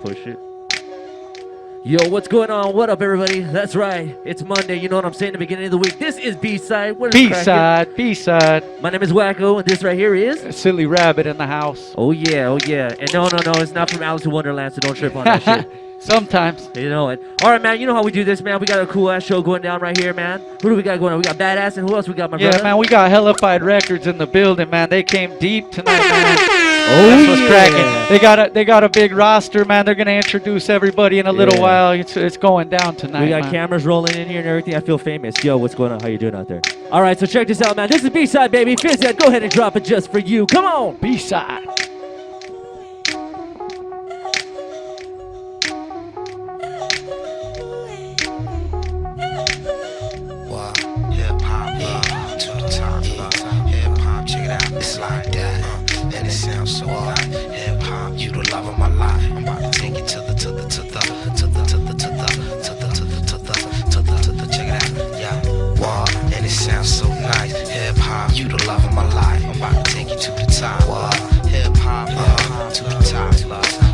push it. Yo, what's going on? What up, everybody? That's right. It's Monday. You know what I'm saying? The beginning of the week. This is B-Side. What is B-Side, B-Side. My name is Wackoe, and this right here is... Silly Rabbit in the house. Oh, yeah, oh, yeah. And no, it's not from Alice in Wonderland, so don't trip on that shit. Sometimes. You know it. All right, man, you know how we do this, man. We got a cool-ass show going down right here, man. Who do we got going on? We got Badass, and who else we got, my brother? Yeah, man, we got Hellafyde Records in the building, man. They came deep tonight, man. Oh, that's what's cracking. They got a big roster, man. They're gonna introduce everybody in a little while. It's going down tonight. We got cameras rolling in here and everything. I feel famous. Yo, what's going on? How you doing out there? All right, so check this out, man. This is B-Side, baby. Phyz Ed, go ahead and drop it just for you. Come on, B-Side. It's like that, and it sounds so hot. Hip hop, you the love of my life. I'm about to take it to the check it out, yeah. Wow, and it sounds so nice. Hip hop, you the love of my life. I'm about to take you to the top. Wow, hip hop, to the top.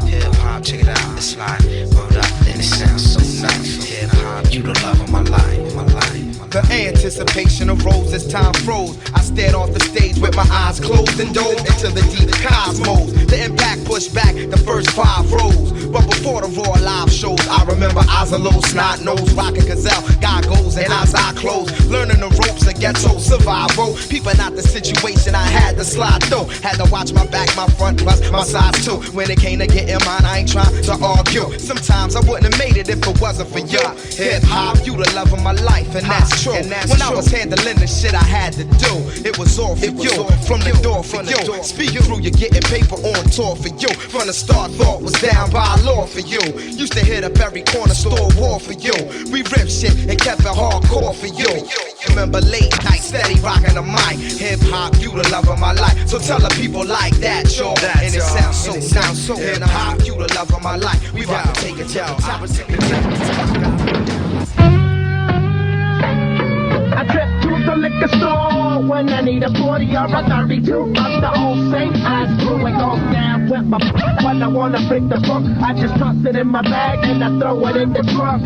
Hip hop, check it out. It's like, and it sounds so nice. Hip hop, you the love of my life, my life. The anticipation arose as time froze. I stared off the stage with my eyes closed and dove into the deep cosmos. The impact pushed back the first 5 rows. But before the raw live shows, I remember I was a little snot nose, rocking gazelle, goggles and eyes I closed. Learning the ropes of ghetto survival. Peeping out the situation, I had to slide through. Had to watch my back, my front, plus my sides too. When it came to getting mine, I ain't trying to argue. Sometimes I wouldn't have made it if it wasn't for you. Hip hop, you the love of my life, and that's true. When I was handling the shit I had to do, it was all for you. From the door for you. Speaking through, you're getting paper on tour for you. From the start, thought was down by law for you. Used to hit up every corner store war for you. We ripped shit and kept it hardcore for you. Remember late night, steady rocking the mic. Hip hop, you the love of my life. So tell the people like that, y'all. And it sounds so nice. Hip hop, you the love of my life. We about to take it to the top. I trip to the liquor store when I need a 40 or a 32 of the old St. Ives brew. It goes down with my when I wanna break the book. I just toss it in my bag and I throw it in the trunk.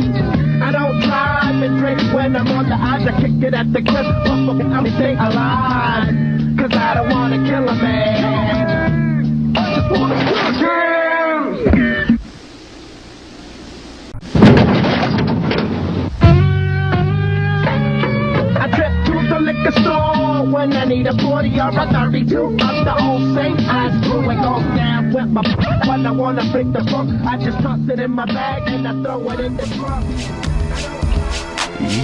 I don't drive and drink when I'm on the odds. I kick it at the clip, I'm staying alive. Cause I don't wanna kill a man. I just wanna kill him. I trip to the liquor store when I need a 40 or a 32 of the old St. Ives brew. It goes down with my when I wanna break the book. I just toss it in my bag and I throw it in the trunk.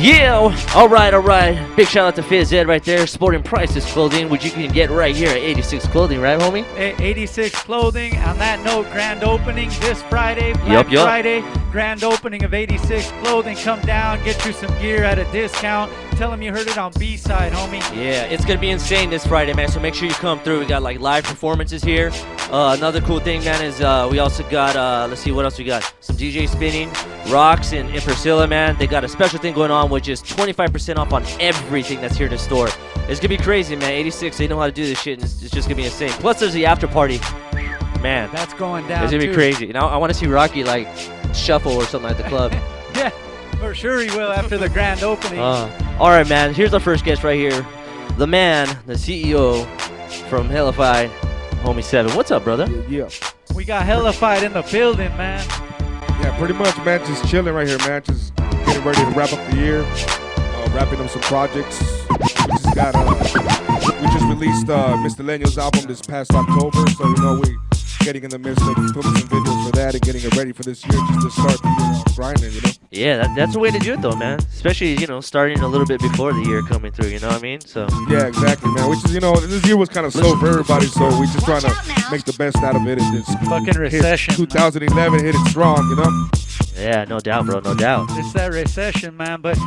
Yeah, all right. Big shout out to Phyz Ed right there, sporting Prices Clothing, which you can get right here at 86 Clothing, right, homie? 86 Clothing. On that note, grand opening this Friday, Black Friday. Grand opening of 86 Clothing. Come down, get you some gear at a discount. Tell them you heard it on B-Side, homie. Yeah, it's going to be insane this Friday, man, so make sure you come through. We got, like, live performances here. Another cool thing, man, is we also got, let's see, what else we got? Some DJ spinning, Rocks and Priscilla, man. They got a special thing going on, which is 25% off on everything that's here in the store. It's going to be crazy, man. 86, they know how to do this shit, and it's just going to be insane. Plus, there's the after party. Man. That's going down, it's going to be crazy. And I want to see Rocky, like, shuffle or something at the club. Yeah, for sure he will after the grand opening. All right, man. Here's our first guest right here. The man, the CEO from Hellafyde, Homie 7. What's up, brother? Yeah. We got Hellafyde in the building, man. Yeah, pretty much, man. Just chilling right here, man. Just getting ready to wrap up the year. Wrapping up some projects. We just released Mr. Lenyo's album this past October, so you know we getting in the midst of filming some videos for that and getting it ready for this year just to start the year grinding, you know? Yeah, that's the way to do it though, man. Especially, you know, starting a little bit before the year coming through, you know what I mean? So yeah, exactly, man. Which is, you know, this year was kind of slow for everybody, so we just trying to make the best out of it and just fucking recession. 2011 hit it strong, you know? Yeah, no doubt, bro, no doubt. It's that recession, man. But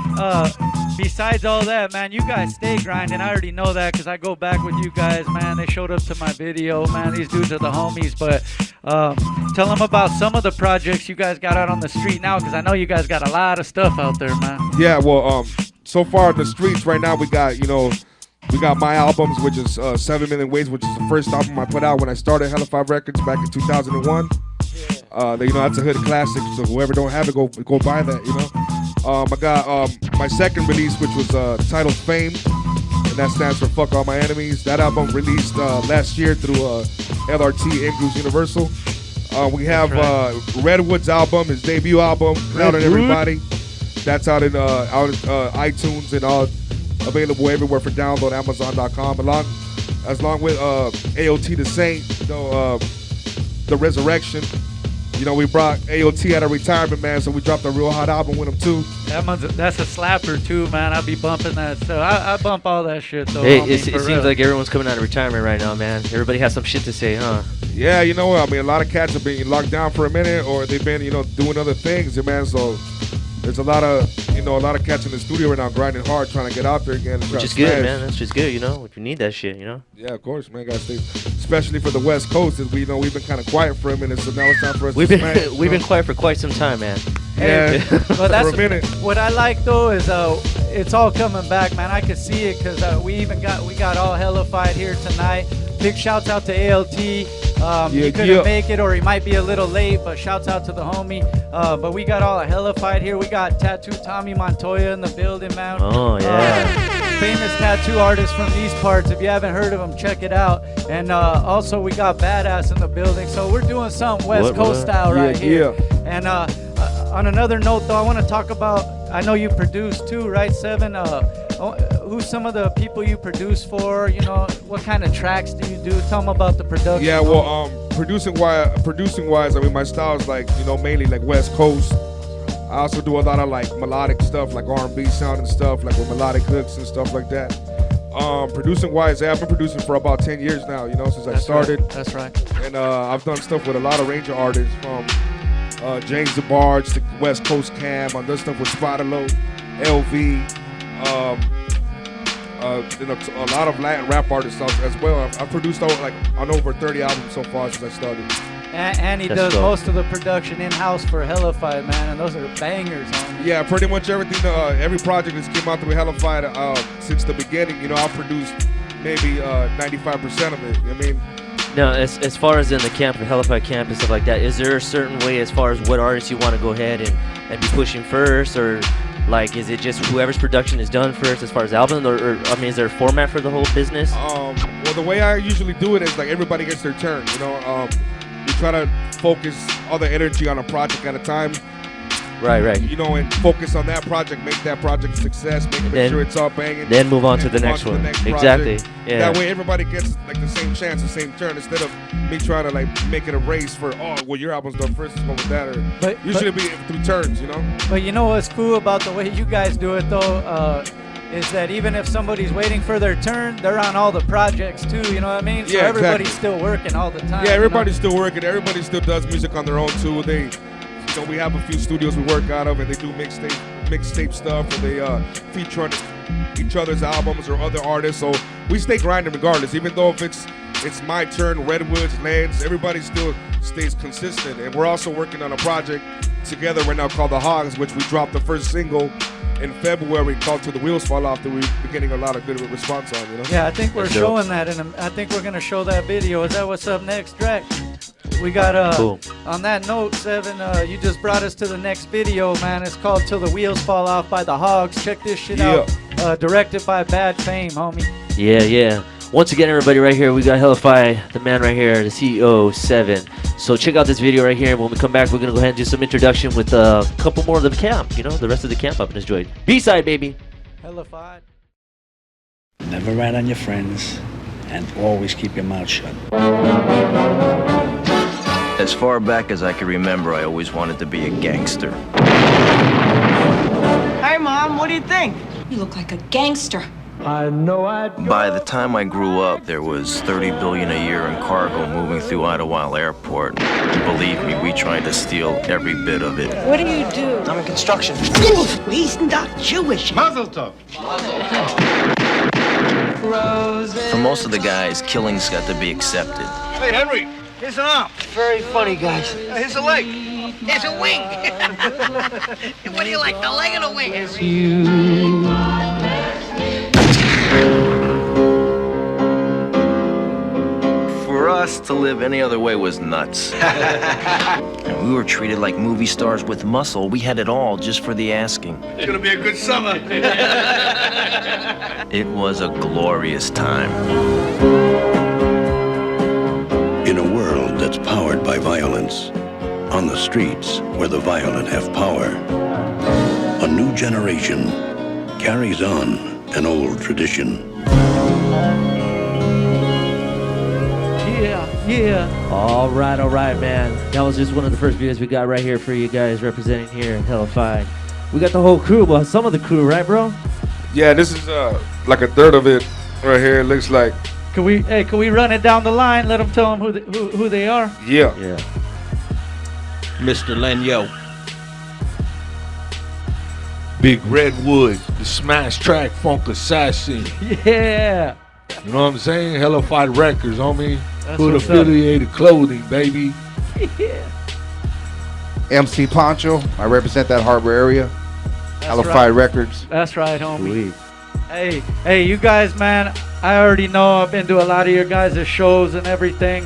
besides all that, man, you guys stay grinding. I already know that because I go back with you guys, man. They showed up to my video, man. These dudes are the homies. But tell them about some of the projects you guys got out on the street now, because I know you guys got a lot of stuff out there, man. Yeah, well, so far in the streets right now, we got, you know, we got my albums, which is 7 Million Ways, which is the first album I put out when I started Hellafyde Records back in 2001. That's a hood classic. So whoever don't have it, go buy that. I got my second release, which was titled Fame, and that stands for Fuck All My Enemies. That album released last year through LRT and Grooves Universal. We have Redwood's album, his debut album, Out on Everybody. That's out in iTunes and all available everywhere for download, Amazon.com. Along with AOT the Saint, the Resurrection. We brought AOT out of retirement, man, so we dropped a real hot album with him too. That's a slapper too, man. I'll be bumping that stuff. I bump all that shit though. Hey, it seems like everyone's coming out of retirement right now, man. Everybody has some shit to say, huh? Yeah, a lot of cats have been locked down for a minute, or they've been, doing other things, man. So there's a lot of cats in the studio right now grinding hard, trying to get out there again. Which is good, man. That's just good, if you need that shit, Yeah, of course, man. Gotta stay, especially for the West Coast, as we've been kind of quiet for a minute, so now it's time for us to smash. We've been quiet for quite some time, man. Yeah, well, that's for a minute. What I like though is it's all coming back, man. I can see it because we got all Hellafyde here tonight. Big shouts out to ALT. He couldn't make it, or he might be a little late, but shouts out to the homie. But we got all a Hellafyde here. We got Tattoo Tommy Montoya in the building, man. Oh, yeah. Famous tattoo artist from these parts. If you haven't heard of him, check it out. And also we got Badass in the building. So we're doing something West Coast style right here. And on another note, though, I want to talk about, I know you produce too, right, Seven? Who's some of the people you produce for? What kind of tracks do you do? Tell them about the production. Yeah, well, producing wise, I mean, my style is mainly like West Coast. I also do a lot of like melodic stuff, like R&B sound and stuff, like with melodic hooks and stuff like that. Producing wise, I've been producing for about 10 years now, since I started. Right. That's right. And I've done stuff with a lot of range of artists, from James DeBarge to West Coast Cam. I've done stuff with Spotalo, LV, a lot of Latin rap artists as well. I've produced on over 30 albums so far since I started. And he does most of the production in-house for Hellafyde, man, and those are bangers, homie. Yeah, pretty much everything. Every project that's came out through Hellafyde since the beginning, I've produced maybe 95% of it. Now, as far as in the camp, the Hellafyde camp and stuff like that, is there a certain way as far as what artists you want to go ahead and be pushing first, or is it just whoever's production is done first as far as album, or is there a format for the whole business? Well, the way I usually do it is everybody gets their turn. We try to focus all the energy on a project at a time. Right. And focus on that project, make that project a success, make sure it's all banging. Then move on to the next one. Exactly. Yeah. That way everybody gets the same chance, the same turn, instead of me trying to make it a race for, your album's done first, let's go with that. Or usually be through turns, But what's cool about the way you guys do it though, is that even if somebody's waiting for their turn, they're on all the projects too, you know what I mean? So everybody's still working all the time. Yeah, everybody's still working. Everybody still does music on their own too. We have a few studios we work out of, and they do mixtape stuff, or they feature on each other's albums or other artists. So we stay grinding regardless, even though if it's my turn, Redwoods, Lands, everybody still stays consistent. And we're also working on a project together right now called The Hogs, which we dropped the first single in February called Till the Wheels Fall Off, that we've been getting a lot of good response on, Yeah, I think we're showing that, and I think we're going to show that video. Is that what's up next, Drakk? We got, cool. On that note, Seven, you just brought us to the next video, man. It's called Till the Wheels Fall Off by The Hogs. Check this shit out. Directed by Bad Fame, homie. Yeah. Once again, everybody, right here, we got Hellafyde, the man right here, the CEO, Seven. So check out this video right here. When we come back, we're going to go ahead and do some introduction with a couple more of the camp, the rest of the camp up in this joint. B-side, baby. Hellafyde. Never rat on your friends, and always keep your mouth shut. As far back as I can remember, I always wanted to be a gangster. Hey, Mom, what do you think? You look like a gangster. By the time I grew up, there was $30 billion a year in cargo moving through Idlewild Airport. And believe me, we tried to steal every bit of it. What do you do? I'm in construction. He's not Jewish. Mazel tov. For most of the guys, killings got to be accepted. Hey, Henry, here's an arm. Very funny, guys. Here's a leg. Here's a wing. What do you like, the leg or the wing? For For us, to live any other way was nuts. And we were treated like movie stars with muscle. We had it all just for the asking. It's gonna be a good summer. It was a glorious time. In a world that's powered by violence, on the streets where the violent have power, a new generation carries on an old tradition. Yeah. All right, man. That was just one of the first videos we got right here for you guys representing here in Hellafyde. We got the whole crew, well, some of the crew, right, bro? Yeah, this is like a third of it right here. It looks like. Can we run it down the line? Let them tell them who they are. Yeah. Mr. Lenyo. Big Redwood, the smash track funk assassin. Yeah. You know what I'm saying? Hellafyde Records, homie. That's Hood what's affiliated clothing, baby. Yeah. MC Poncho, I represent that harbor area. Hellafyde Records. That's right, homie. Sweet. Hey, you guys, man. I already know I've been to a lot of your guys' shows and everything.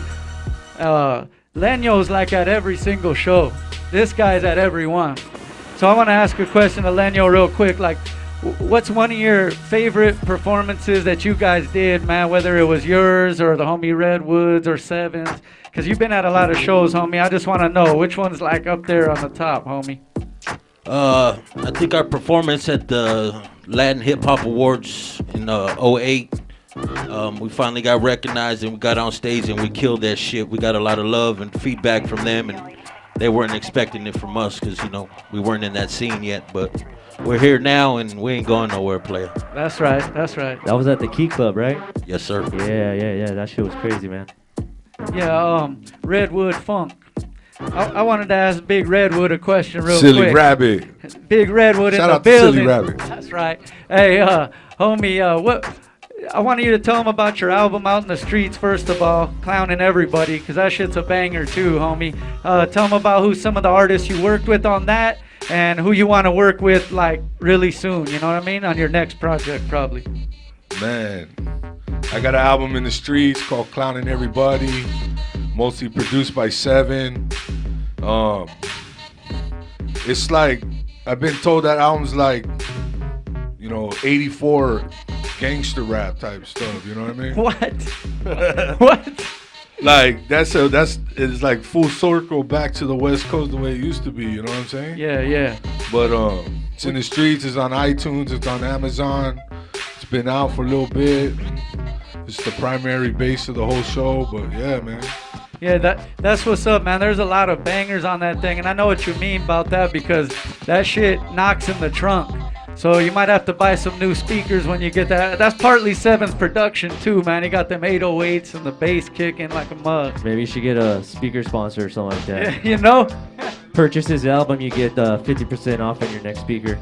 Lenyo's like at every single show. This guy's at every one. So I want to ask a question to Lenyo real quick. Like, what's one of your favorite performances that you guys did, man? Whether it was yours or the homie Redwoods or Sevens, because you've been at a lot of shows, homie. I just want to know which one's like up there on the top, homie. I think our performance at the Latin Hip Hop Awards in 08, we finally got recognized and we got on stage and we killed that shit. We got a lot of love and feedback from them, and they weren't expecting it from us because, you know, we weren't in that scene yet, but we're here now and we ain't going nowhere, player. That's right. That was at the Key Club, right? Yes, sir. Yeah. That shit was crazy, man. Yeah, Redwood Funk. I wanted to ask Big Redwood a question real Silly quick. Rabbit. Big Redwood Shout in the out to building. Silly Rabbit. That's right. Hey, homie, what? I wanted you to tell them about your album Out in the Streets, first of all, Clowning Everybody, because that shit's a banger too, homie. Tell them about who some of the artists you worked with on that and who you want to work with, like, really soon, you know what I mean? On your next project, probably. Man, I got an album in the streets called Clowning Everybody, mostly produced by Seven. It's like, I've been told that album's like, you know, 84 gangster rap type stuff, you know what I mean? What? What? Like, it's like full circle back to the West Coast the way it used to be, you know what I'm saying? Yeah. But it's in the streets, it's on iTunes, it's on Amazon. It's been out for a little bit. It's the primary base of the whole show, but yeah, man. Yeah, that's what's up, man. There's a lot of bangers on that thing, and I know what you mean about that because that shit knocks in the trunk. So you might have to buy some new speakers when you get that. That's partly Seven's production too, man. He got them 808s and the bass kicking like a mug. Maybe you should get a speaker sponsor or something like that. Yeah, you know? Purchase his album, you get 50% off on your next speaker.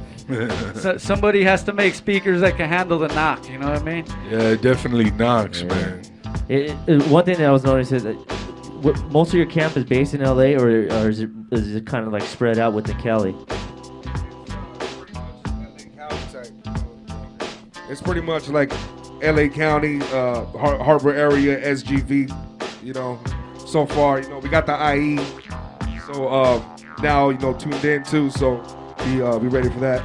So somebody has to make speakers that can handle the knock, you know what I mean? Yeah, it definitely knocks, man. One thing that I was noticing is that most of your camp is based in LA, or is it kind of like spread out within Cali? It's pretty much like LA County, Harbor area, SGV, you know. So far, you know, we got the IE. So now, you know, tuned in too, so be ready for that.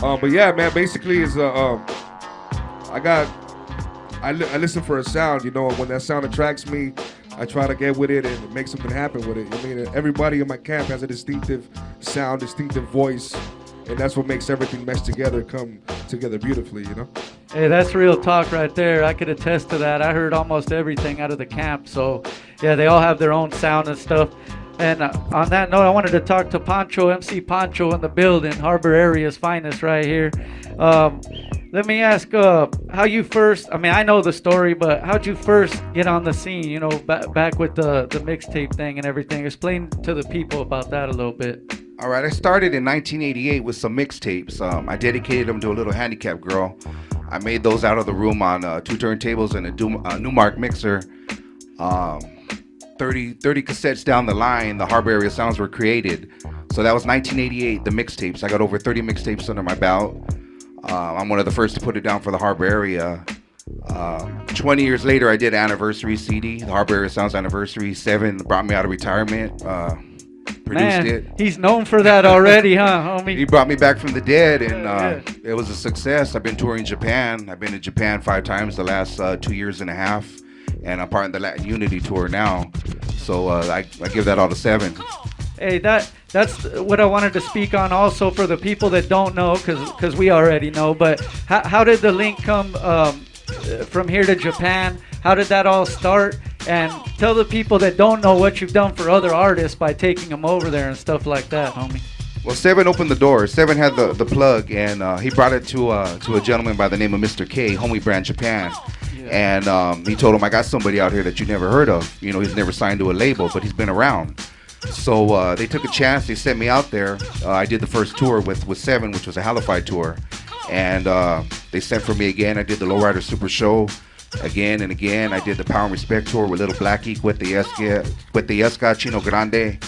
But yeah, man, basically is I listen for a sound, you know, when that sound attracts me, I try to get with it and make something happen with it. I mean, everybody in my camp has a distinctive sound, distinctive voice, and that's what makes everything mesh together, come together beautifully, you know? Hey, that's real talk right there. I could attest to that. I heard almost everything out of the camp. So, yeah, they all have their own sound and stuff. And on that note, I wanted to talk to Poncho, MC Poncho in the building, Harbor Area's finest right here. Let me ask how you first, I mean, I know the story, but how'd you first get on the scene, you know, back with the mixtape thing and everything? Explain to the people about that a little bit. All right, I started in 1988 with some mixtapes. I dedicated them to a little handicapped girl. I made those out of the room on 2 turntables and a Newmark mixer. 30 cassettes down the line, the Harbor Area sounds were created. So that was 1988, the mixtapes. I got over 30 mixtapes under my belt. I'm one of the first to put it down for the Harbor Area. 20 years later, I did an anniversary CD, the Hardware Sounds anniversary. 7 brought me out of retirement. Produced Man, it. he's known for that already, huh, homie? He brought me back from the dead, and it was a success. I've been touring Japan. I've been to Japan 5 times the last 2 years and a half, and I'm part of the Latin Unity tour now. So I give that all to 7. Hey, that's what I wanted to speak on also for the people that don't know, because we already know. But how did the link come from here to Japan? How did that all start? And tell the people that don't know what you've done for other artists by taking them over there and stuff like that, homie. Well, 7 opened the door. 7 had the plug, and he brought it to a gentleman by the name of Mr. K, Homie Brand Japan. Yeah. And he told him, I got somebody out here that you never heard of. You know, he's never signed to a label, but he's been around. So they took a chance. They sent me out there. I did the first tour with 7, which was a Hellafyde tour. And they sent for me again. I did the Lowrider Super Show again and again. I did the Power and Respect tour with Little Blackie, Yesca, Chino Grande.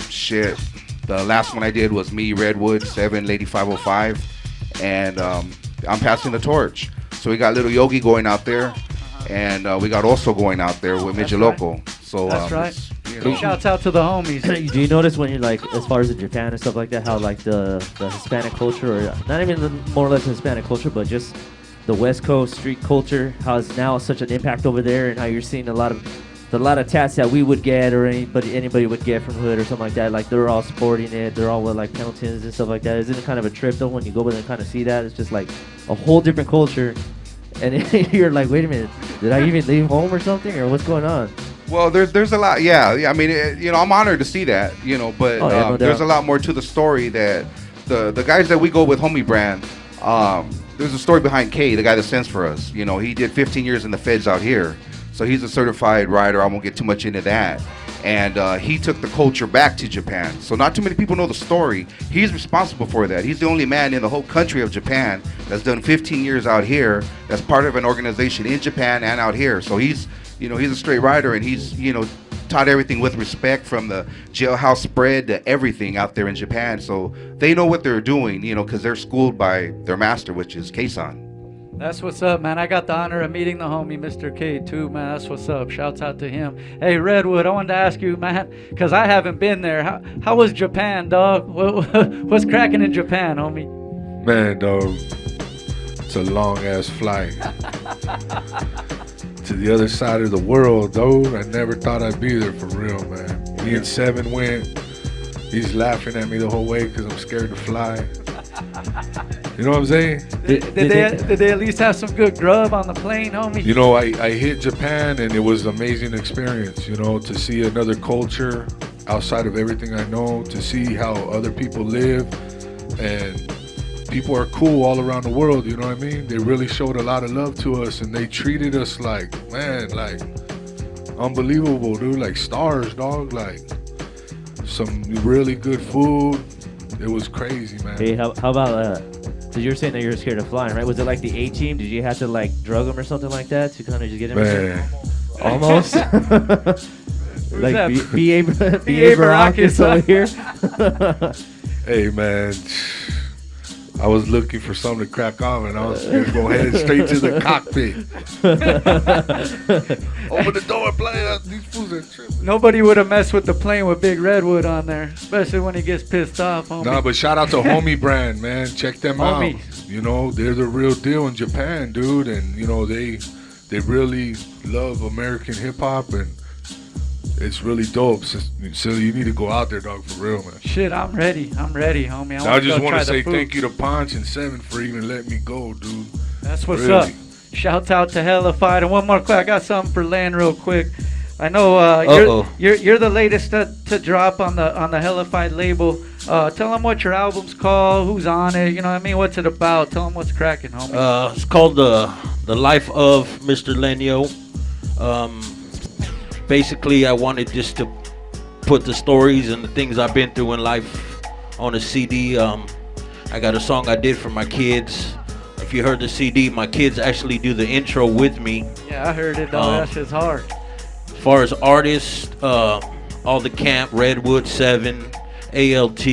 Shit. The last one I did was me, Redwood, 7, Lady 505. And I'm passing the torch. So we got Little Yogi going out there. And we got also going out there with Midget Loco. So that's right. You know. Shouts out to the homies. Do you notice when you're like, as far as in Japan and stuff like that, how like the Hispanic culture, or not even more or less Hispanic culture, but just the West Coast street culture, how it's now such an impact over there, and how you're seeing a lot of tats that we would get, or anybody would get from hood or something like that. Like they're all sporting it, they're all with like Pendletons and stuff like that. Isn't it kind of a trip though when you go over there and kind of see that? It's just like a whole different culture, and you're like, wait a minute, did I even leave home or something, or what's going on? Well, there's a lot. Yeah. I mean, you know, I'm honored to see that. You know, but no there's a lot more to the story that the guys that we go with, Homie Brand. There's a story behind K, the guy that sends for us. You know, he did 15 years in the feds out here, so he's a certified rider. I won't get too much into that. And he took the culture back to Japan. So not too many people know the story. He's responsible for that. He's the only man in the whole country of Japan that's done 15 years out here. That's part of an organization in Japan and out here. So he's a straight rider, and he's, taught everything with respect, from the jailhouse spread to everything out there in Japan. So they know what they're doing, because they're schooled by their master, which is K-san. That's what's up, man. I got the honor of meeting the homie Mr. K too, man. That's what's up. Shouts out to him. Hey, Redwood, I wanted to ask you, man, because I haven't been there. How was Japan, dog? What's cracking in Japan, homie? Man, dog, it's a long-ass flight. To the other side of the world, though. I never thought I'd be there for real, man. Me and 7 went. He's laughing at me the whole way because I'm scared to fly. You know what I'm saying? Did they at least have some good grub on the plane, homie? You know, I hit Japan, and it was an amazing experience, to see another culture outside of everything I know, to see how other people live, and people are cool all around the world, you know what I mean? They really showed a lot of love to us, and they treated us like unbelievable, dude, like stars, dog, like some really good food. It was crazy, man. Hey, how about, so you were saying that you were scared of flying, right? Was it like the A-Team? Did you have to like drug them or something like that to kind of just get in? Man. Almost. Like B.A. Baracus over here. Hey, man. I was looking for something to crack on, and I was going to go head straight to the cockpit. Open the door and play. These fools are tripping. Nobody would have messed with the plane with Big Redwood on there, especially when he gets pissed off, homie. Nah, but shout out to Homie Brand, man. Check them Homies. out. They're the real deal in Japan, dude. And, they really love American hip-hop, and it's really dope. So you need to go out there, dog, for real, man. Shit, I'm ready, homie. I just want to say thank you to Ponch and 7 for even letting me go, dude. That's what's up. Shouts out to Hellafyde. And one more quick, I got something for Len real quick. I know you're the latest to drop on the Hellafyde label. Tell them what your album's called, who's on it, you know what I mean? What's it about? Tell them what's cracking, homie. It's called The Life of Mr. Lenyo. Basically, I wanted just to put the stories and the things I've been through in life on a CD. I got a song I did for my kids. If you heard the CD, my kids actually do the intro with me. Yeah, I heard it, though. That shit's hard. As far as artists, all the camp, Redwood, 7, ALT,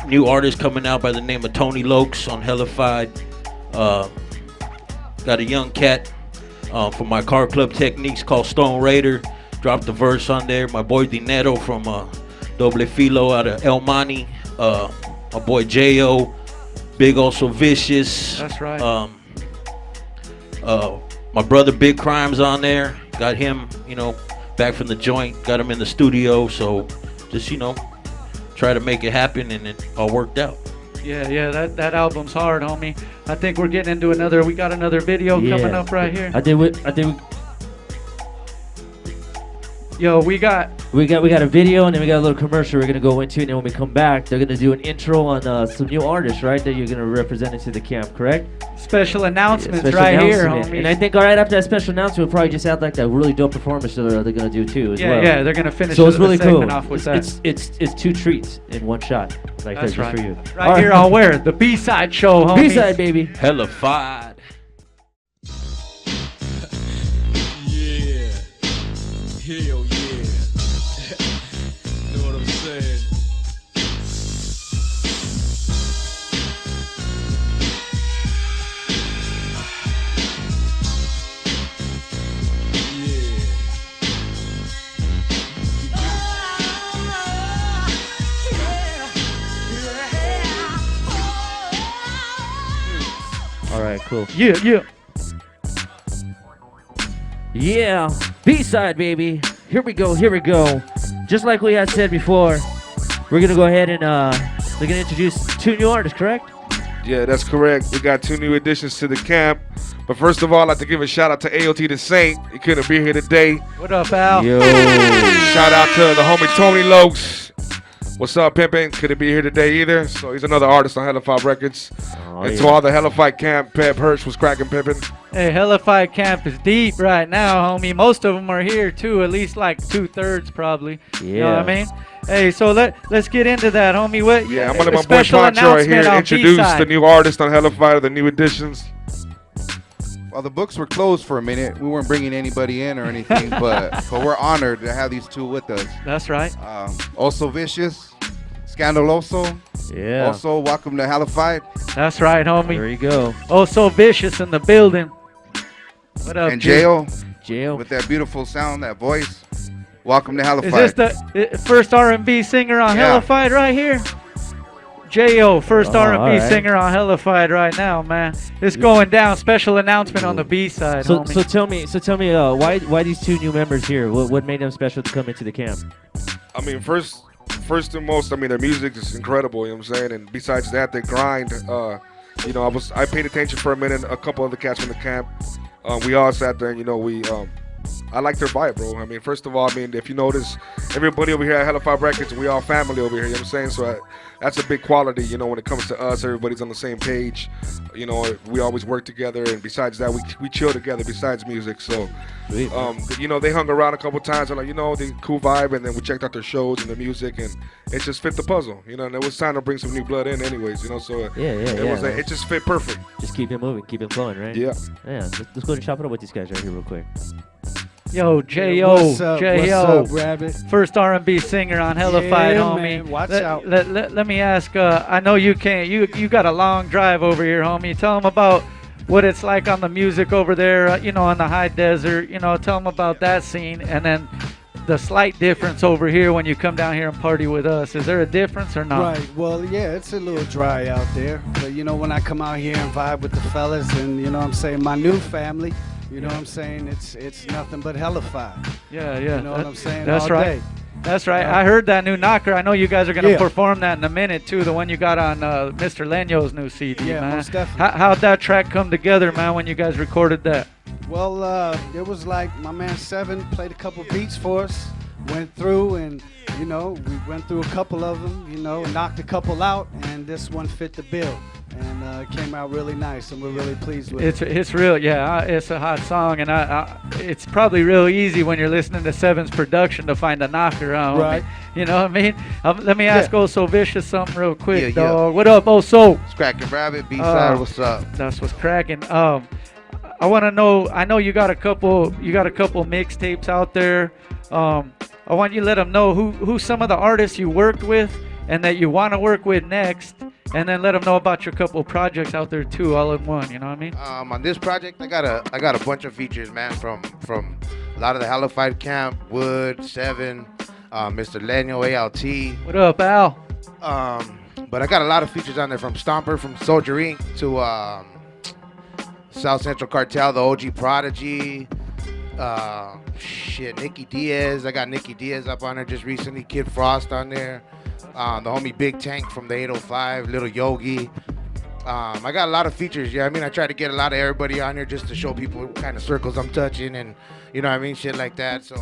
new artist coming out by the name of Tony Lokes on Hellafyde. Got a young cat from my car club techniques called Stone Raider. Dropped the verse on there. My boy Dinero from Doble Filo out of El Monte. My boy J.O. Big Also Vicious. That's right. My brother Big Crime's on there. Got him, you know, back from the joint. Got him in the studio. So just, you know, try to make it happen, and it all worked out. Yeah, that album's hard, homie. I think we're getting into another. We got another video coming up right here. Yo, we got a video, and then we got a little commercial we're gonna go into, and then when we come back, they're gonna do an intro on some new artists, right? That you're gonna represent into the camp, correct? Special announcements special right announcement. here, homie. And I think right after that special announcement, we'll probably just have like that really dope performance that they're gonna do too, as well. Yeah, they're gonna finish. So it's really cool. Off with that. It's two treats in one shot, like That's that, right. just for you. Right here on where the B-side show, homie. B-side, baby. Hellafyde. Yeah. Hell yeah. Know what I'm saying? All right, cool. Yeah. Yeah, B-side, baby. Here we go. Just like we had said before, we're gonna go ahead and they're gonna introduce two new artists, correct? Yeah, that's correct. We got two new additions to the camp. But first of all, I'd like to give a shout out to AOT the Saint. He couldn't be here today. What up, Al? Yo. Shout out to the homie Tony Lokes. What's up, Pimpin'? Couldn't be here today either. So he's another artist on Hellafyde Records. And to all the Hellafyde camp, Pep Hirsch was cracking Pimpin'. Hey, Hellafyde camp is deep right now, homie. Most of them are here too, at least like 2/3 probably. Yeah. You know what I mean? Hey, so let's get into that, homie. What? Yeah, I'm gonna let my boy Poncho right here introduce the new artist on Hellafyde, the new additions. Well, the books were closed for a minute. We weren't bringing anybody in or anything, but we're honored to have these two with us. That's right. Also Vicious, Scandaloso. Yeah. Also, welcome to Hellafyde. That's right, homie. There you go. Oh, so Vicious in the building. What up, And J.O. J.O. with that beautiful sound, that voice. Welcome to Hellafyde. Is this the first R&B singer on Hellafyde right here? J.O., first R&B singer on Hellafyde right now, man. It's going down. Special announcement on the B-side, So homie. tell me, why these two new members here? What made them special to come into the camp? I mean, first and most, I mean, their music is incredible, you know what I'm saying? And besides that, they grind. You know, I paid attention for a minute, a couple other cats from the camp. We all sat there and, you know, I like their vibe, bro. I mean, first of all, I mean, if you notice, everybody over here at Hellafyde Records, we all family over here, you know what I'm saying? So that's a big quality, you know, when it comes to us, everybody's on the same page. You know, we always work together, and besides that, we chill together besides music. So, you know, they hung around a couple times, and like, you know, the cool vibe, and then we checked out their shows and their music, and it just fit the puzzle, you know, and it was time to bring some new blood in anyways, you know, so it just fit perfect. Just keep it moving, keep it flowing, right? Yeah. Yeah, let's go and chop it up with these guys right here real quick. Yo, J.O. What's up, J.O. Rabbit? First First R&B singer on Hellafyde, Yeah, homie. man, watch let, out. Let me ask, I know you can't, you got a long drive over here, homie. Tell them about what it's like on the music over there, you know, on the high desert. You know, tell them about that scene, and then the slight difference over here when you come down here and party with us. Is there a difference or not? Right. Well, yeah, it's a little dry out there. But, you know, when I come out here and vibe with the fellas and, you know what I'm saying, my new family, you know what I'm saying, it's nothing but Hellafyde. Yeah. You know what I'm saying? That's all right. day. That's right. I heard that new knocker. I know you guys are going to perform that in a minute, too, the one you got on Mr. Leño's new CD, Yeah, man. most definitely. How'd that track come together, man, when you guys recorded that? Well, it was like my man Seven played a couple beats for us, went through, and, you know, we went through a couple of them, you know, knocked a couple out, and this one fit the bill. And it came out really nice, and we're really pleased with it. It's real, yeah. It's a hot song, and it's probably real easy when you're listening to Seven's production to find a knocker on. Right. You know what I mean? Let me ask Oso Vicious something real quick, Yeah. dog. What up, Oso? It's cracking Rabbit, B-side, what's up? That's what's cracking. I want to know. I know you got a couple. You got a couple mixtapes out there. I want you to let them know who some of the artists you worked with and that you want to work with next. and then let them know about your couple projects out there too, all in one. You know what I mean? On this project, I got a bunch of features, man, from a lot of the Hellafyde camp, Wood, Seven, Mr. Leño, ALT. What up, Al? But I got a lot of features on there, from Stomper, from Soldier Inc. to South Central Cartel, the OG Prodigy. Nicky Diaz. I got Nicky Diaz up on there just recently. Kid Frost on there. The homie Big Tank from the 805, Little Yogi. I got a lot of features, yeah. I mean, I try to get a lot of everybody on here just to show people what kind of circles I'm touching and, you know what I mean, shit like that. So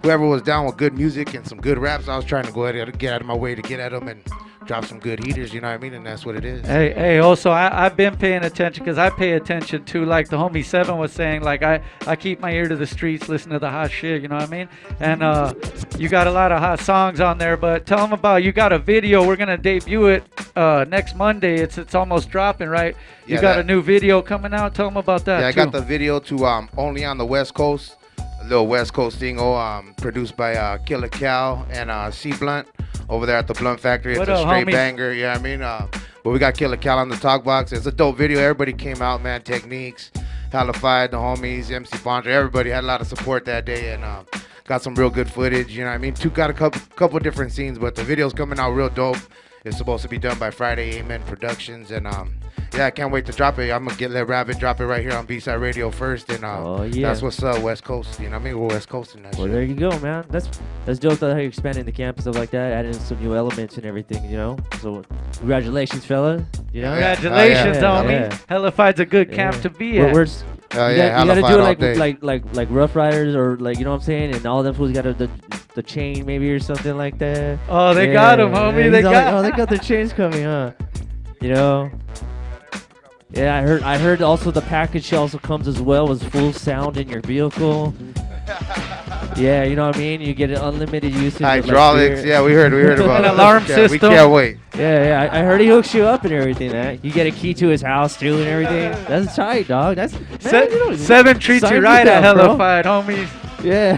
whoever was down with good music and some good raps, I was trying to go ahead and get out of my way to get at them and drop some good heaters, you know what I mean? And that's what it is. Hey, also, I've been paying attention because I pay attention to, like the homie Seven was saying, like I keep my ear to the streets, listen to the hot shit, you know what I mean? And you got a lot of hot songs on there, but tell them about, you got a video, we're going to debut it next Monday. It's almost dropping, right? You got a new video coming out. Tell them about that, Yeah, I too. got the video to Only on the West Coast, a little West Coast single produced by Killer Cal and C Blunt over there at the Blunt Factory. It's What a up, straight homies? banger, you know what I mean? But we got Killer Cal on the talk box. It's a dope video. Everybody came out, man. Techniques, Hellafyde, the homies, MC Bondra, everybody had a lot of support that day and got some real good footage, you know what I mean? Got a couple different scenes, but the video's coming out real dope. It's supposed to be done by Friday, Amen Productions, and yeah, I can't wait to drop it. I'm gonna let Rabbit drop it right here on BSide Radio first, and that's what's up, West Coast. You know what I mean? We're West Coast in that Well, shit. there you go, man. That's dope that how you're expanding the camp and stuff like that, adding some new elements and everything, you know? So, congratulations, fella. You know? Congratulations, homie. Hellafyde's a good camp to be at. Where's, Oh, you yeah, gotta Hellafyde do all it day. like Rough Riders or like, you know what I'm saying? And all them fools got the chain maybe or something like that. Oh, they got 'em, homie. They got they got the chains coming, huh? You know? Yeah, I heard also the package also comes as well with full sound in your vehicle. Yeah, you know what I mean? You get an unlimited usage. Hydraulics, of, like, yeah, we heard about An it. alarm Yeah, system. We can't wait. Yeah, I heard he hooks you up and everything, man. You get a key to his house too and everything. That's tight, dog. That's Seven treats you right at Hellafyde, homies. Yeah.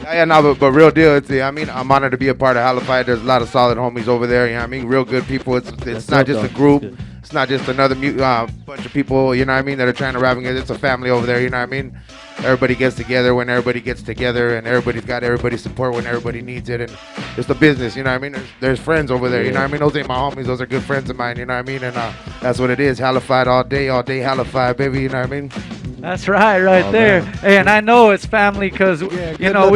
Yeah, no, but real deal. I mean, I'm honored to be a part of Hellafyde. There's a lot of solid homies over there. You know what I mean? Real good people. It's not just a group. It's not just another bunch of people. You know what I mean? That are trying to rap. It's a family over there. You know what I mean? Everybody gets together when everybody gets together, and everybody's got everybody's support when everybody needs it. And it's the business. You know what I mean? There's friends over there. You know what I mean? Those ain't my homies. Those are good friends of mine. You know what I mean? And that's what it is. Hellafyde all day Hellafyde, baby. You know what I mean? That's right there. Hey, and I know it's family because you know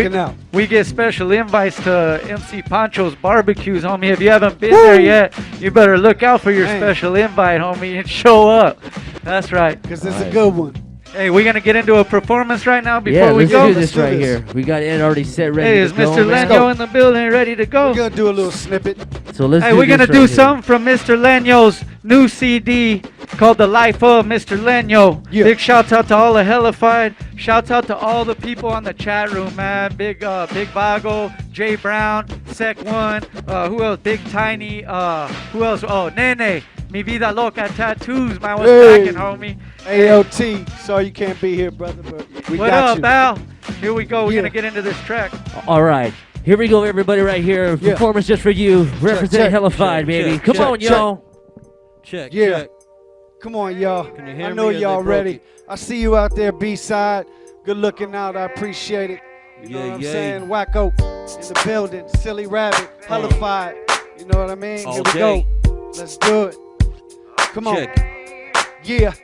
we get special invites to MC Pancho's barbecues, homie. If you haven't been there yet, you better look out for your special invite, homie, and show up. That's right. Because it's a good one. Hey, we're gonna get into a performance right now before Yeah, we let's go. do this right here. We got it already set, ready. Hey, is to go, Mr. man. Leño in the building, ready to go? We're going to do a little snippet. So let's Hey, do we're gonna this do right here. something from Mr. Leño's new CD called The Life of Mr. Leño. Big shouts out to all the Hellafyde. Shouts out to all the people on the chat room, man. Big Vago, Jay Brown, Sec One. Who else? Big Tiny. Who else? Oh, Nene. Mi Vida Loca Tattoos, man. What's cracking, homie? ALT. Sorry you can't be here, brother, but we What got up, you. Al? Here we go. We're gonna get into this track. All right. Here we go, everybody, right here. Performance just for you. Represent Hellafyde, baby. Come on, y'all. Check. Come on, y'all. Can you hear I know me or y'all they broke ready. it? I see you out there, B-side. Good looking out. I appreciate it. You know what I'm saying? Wackoe in the building. Silly Rabbit. Hellafyde. You know what I mean? All Here we day. go. Let's do it. Come on. Yeah.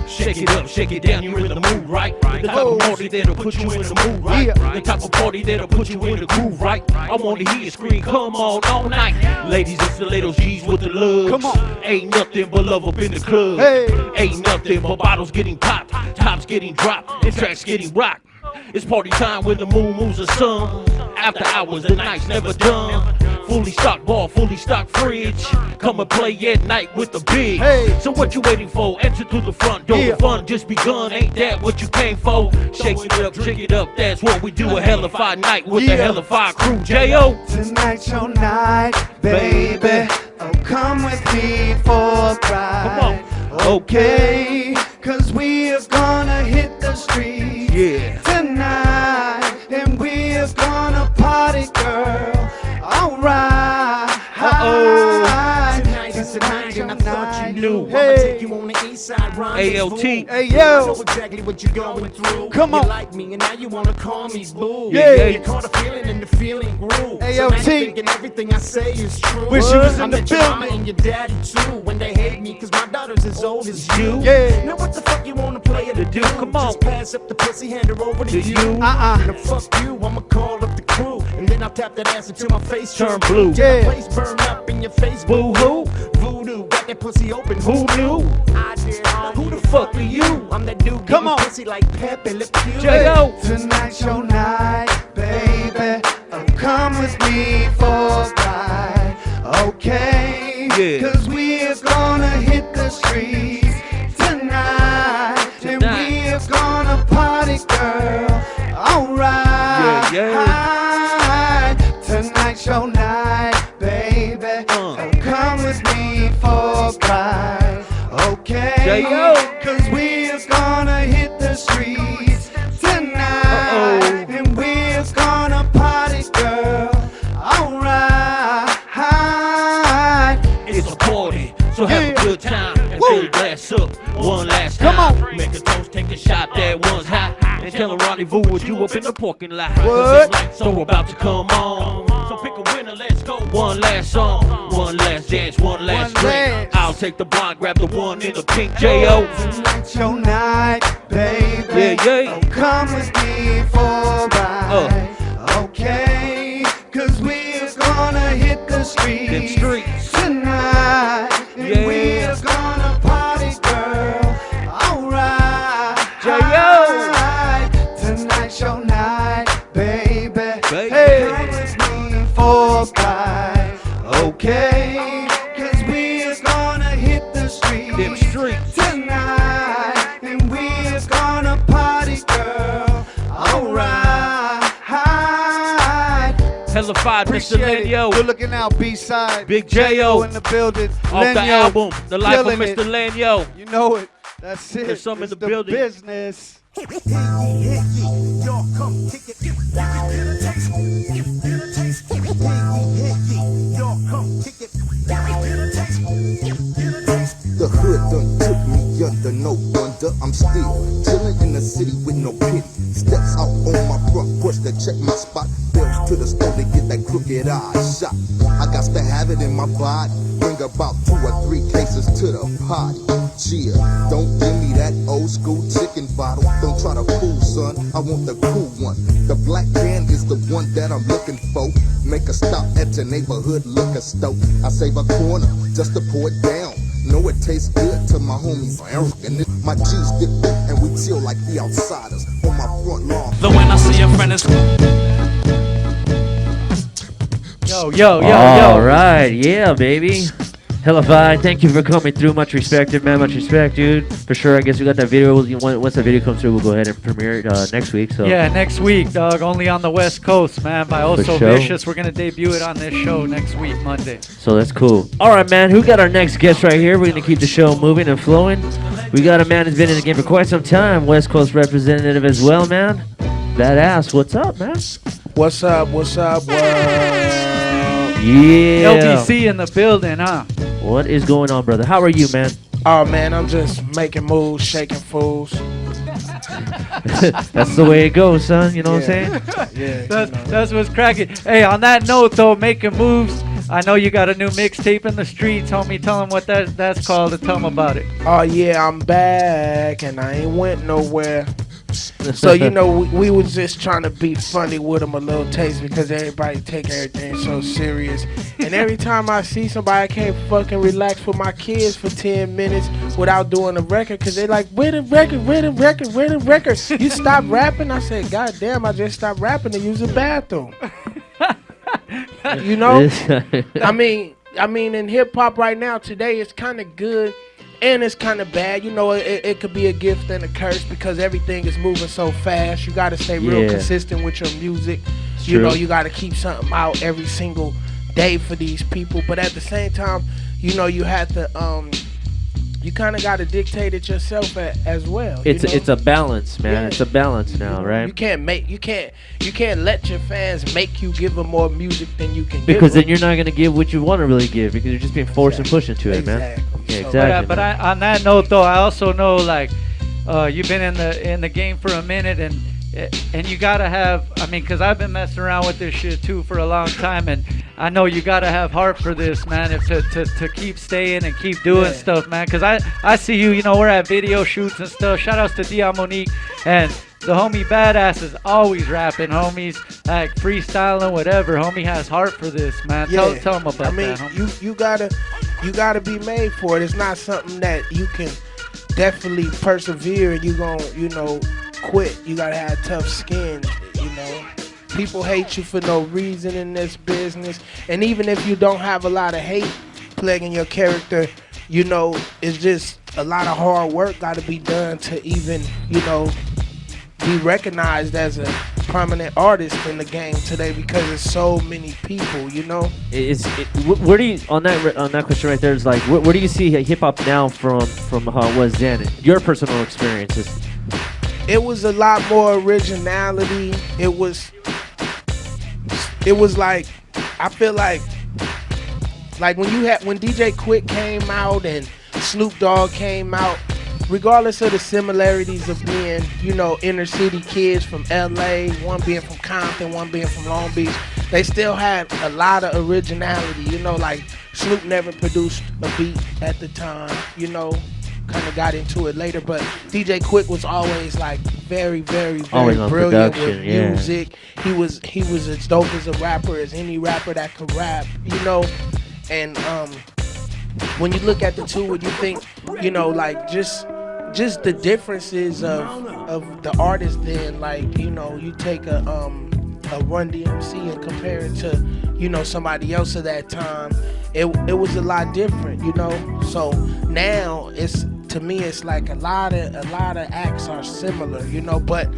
Shake it up, shake it down, you're in the mood, right? The type of party that'll put you in the mood, right? The type of party that'll put you in the groove, right? I wanna hear you scream, come on, all night. Ladies and stilettos, G's with the love. Come on. Ain't nothing but love up in the club. Hey. Ain't nothing but bottles getting popped, tops getting dropped, and tracks getting rocked. It's party time when the moon moves the sun. After hours, the night's never done. Fully stocked bar, fully stocked fridge. Come and play at night with the big. Hey. So what you waiting for? Enter through the front door. The fun just begun. Ain't that what you came for? Shake it up, shake it up. That's what we do. A Hellafyde night with the Hellafyde crew. J.O. Tonight's your night, baby. Oh, come with me for a ride. Come on. Okay, cause we are gonna hit the streets tonight, and we are gonna party, girl. Alright. Tonight, and I thought you knew. Hey. I'ma take you on the east side, rendezvous. ALT. Hey, yo. I know exactly what you're going through. Come on. You like me and now you wanna call me boo. Yeah. You caught a feeling and the feeling grew. So now ALT. you thinking everything I say is true. Wish you was in I'm the your mama building. and your daddy too. When they hate me, cause my daughter's as old as you. Yeah. Now what the fuck you wanna play it to do? Come on. Just pass up the pussy, hand her over to you. Uh-uh. Now fuck you, I'ma call up the crew. And then I'll tap that ass until my face Turn blue. Till Yeah. my place burn up in your face. Boo hoo. Voodoo, got that pussy open. Who knew? I did. Who the fuck are you? I'm that dude Come getting on. pussy like Pepe Le Pew. J.O. Tonight's your night, baby. Come with me for a ride, okay? Yeah. Cause we're gonna hit the streets tonight. And we're gonna party, girl. Alright. Yeah, Tonight's your night, baby. Come with me for a ride, okay? J.O. Cause we're gonna hit the streets tonight. And we're gonna party, girl. Alright. It's a party, so have a good time and fill your glass up one last Come time. on. Make a toast, take a shot, that one's hot. And tell a rendezvous with you up in the parking lot. What? Cause the lights are about to come on. So pick a winner, let's go. One last song, one last dance, one last One drink. last. I'll take the blonde, grab the one in the pink. J.O. Tonight's your night, baby. Yeah, yeah. Come with me for a ride, okay? Cause we're gonna hit the Them streets streets. tonight. And Yeah. we're gonna party, girl. Alright. J.O. Tonight's your night, baby. Baby. Hey, come with me for a ride, okay? Cause we're gonna hit the Them streets streets. tonight. And we're gonna party, girl. Alright. Hellafyde, Mr. Appreciate it. Lenyo. Good looking out, B-side. Big J.O. in the building. Off the Lenyo, album, The Life of killing Mr. it. Lenyo. You know it. That's it. There's some in It's the building. business. Y'all come kick it. Get a taste. Get a taste. Y'all come kick it. Get a taste. Get a taste. The hood done took me under, no wonder I'm still chillin' in the city with no pity. Steps out on my front porch to check my spot. Bills to the store to get that crooked eye shot. I got to have it in my body. Bring about 2 or 3 cases to the party. Cheer, don't give me that old school chicken bottle. Don't try to fool, son. I want the cool one. The black can is the one that I'm looking for. Make a stop at your neighborhood liquor store. I save a corner just to pour it down. Know it tastes good to my homies, and my G's get thick and we chill like the outsiders on my front lawn. But when I see a friend, it's Yo. All right, yeah, baby. Hellafyde, thank you for coming through. Much respected, man. Much respect, dude. For sure. I guess we got that video. Once the video comes through, we'll go ahead and premiere it next week. So Yeah, next week, dog. Only on the West Coast, man. By Also sure. Vicious. We're gonna debut it on this show next week, Monday. So that's cool. All right, man. Who got our next guest right here? We're gonna keep the show moving and flowing. We got a man who's been in the game for quite some time. West Coast representative as well, man. Badass. What's up, man? What's up? What's up? Yeah. LBC in the building, huh? What is going on, brother? How are you, man? Oh man, I'm just making moves, shaking fools. That's the way it goes, son. You know what I'm saying? Yeah. That's what's cracking. Hey, on that note, though, making moves. I know you got a new mixtape in the streets, homie. Tell them what that's called and tell them about it. Oh yeah, I'm back and I ain't went nowhere. So you know we was just trying to be funny with them a little taste because everybody take everything so serious. And every time I see somebody, I can't fucking relax with my kids for 10 minutes without doing a record because they like, where the record. You stop rapping? I said, God damn, I just stopped rapping to use the bathroom. You know? I mean in hip hop right now today it's kind of good. And it's kind of bad. You know, it could be a gift and a curse because everything is moving so fast. You got to stay real consistent with your music. You know, you got to keep something out every single day for these people. But at the same time, you know, you have to you kind of got to dictate it yourself as well. It's a balance, man. Yeah. It's a balance now, right? You can't let your fans make you give them more music than you can. Because give then you're not gonna give what you want to really give because you're just being forced and pushed into it, man. Yeah, exactly. But on that note, though, I also know like you've been in the game for a minute, and you gotta have. I mean, because I've been messing around with this shit too for a long time, and I know you gotta have heart for this, man. If to keep staying and keep doing stuff, man. Because I see you. You know, we're at video shoots and stuff. Shout outs to Dion Monique and the homie Badass is always rapping, homies, like freestyling, whatever. Homie has heart for this, man. Tell him about that, homie. you gotta be made for it. It's not something that you can definitely persevere and you gon' quit. You gotta have tough skin, People hate you for no reason in this business. And even if you don't have a lot of hate plaguing your character, it's just a lot of hard work gotta be done to even, be recognized as a prominent artist in the game today because there's so many people, Where do you on that question right there is like where do you see hip hop now from how it was then? Your personal experiences. It was a lot more originality. It was like I feel like when DJ Quick came out and Snoop Dogg came out. Regardless of the similarities of being, inner city kids from LA, one being from Compton, one being from Long Beach, they still had a lot of originality. Like Snoop never produced a beat at the time, kind of got into it later, but DJ Quick was always like very, very, very brilliant with music. He was as dope as a rapper as any rapper that could rap, and when you look at the two and you think, like just the differences of the artists then, like, you take a Run DMC and compare it to, somebody else of that time, it was a lot different, So now to me it's like a lot of acts are similar, but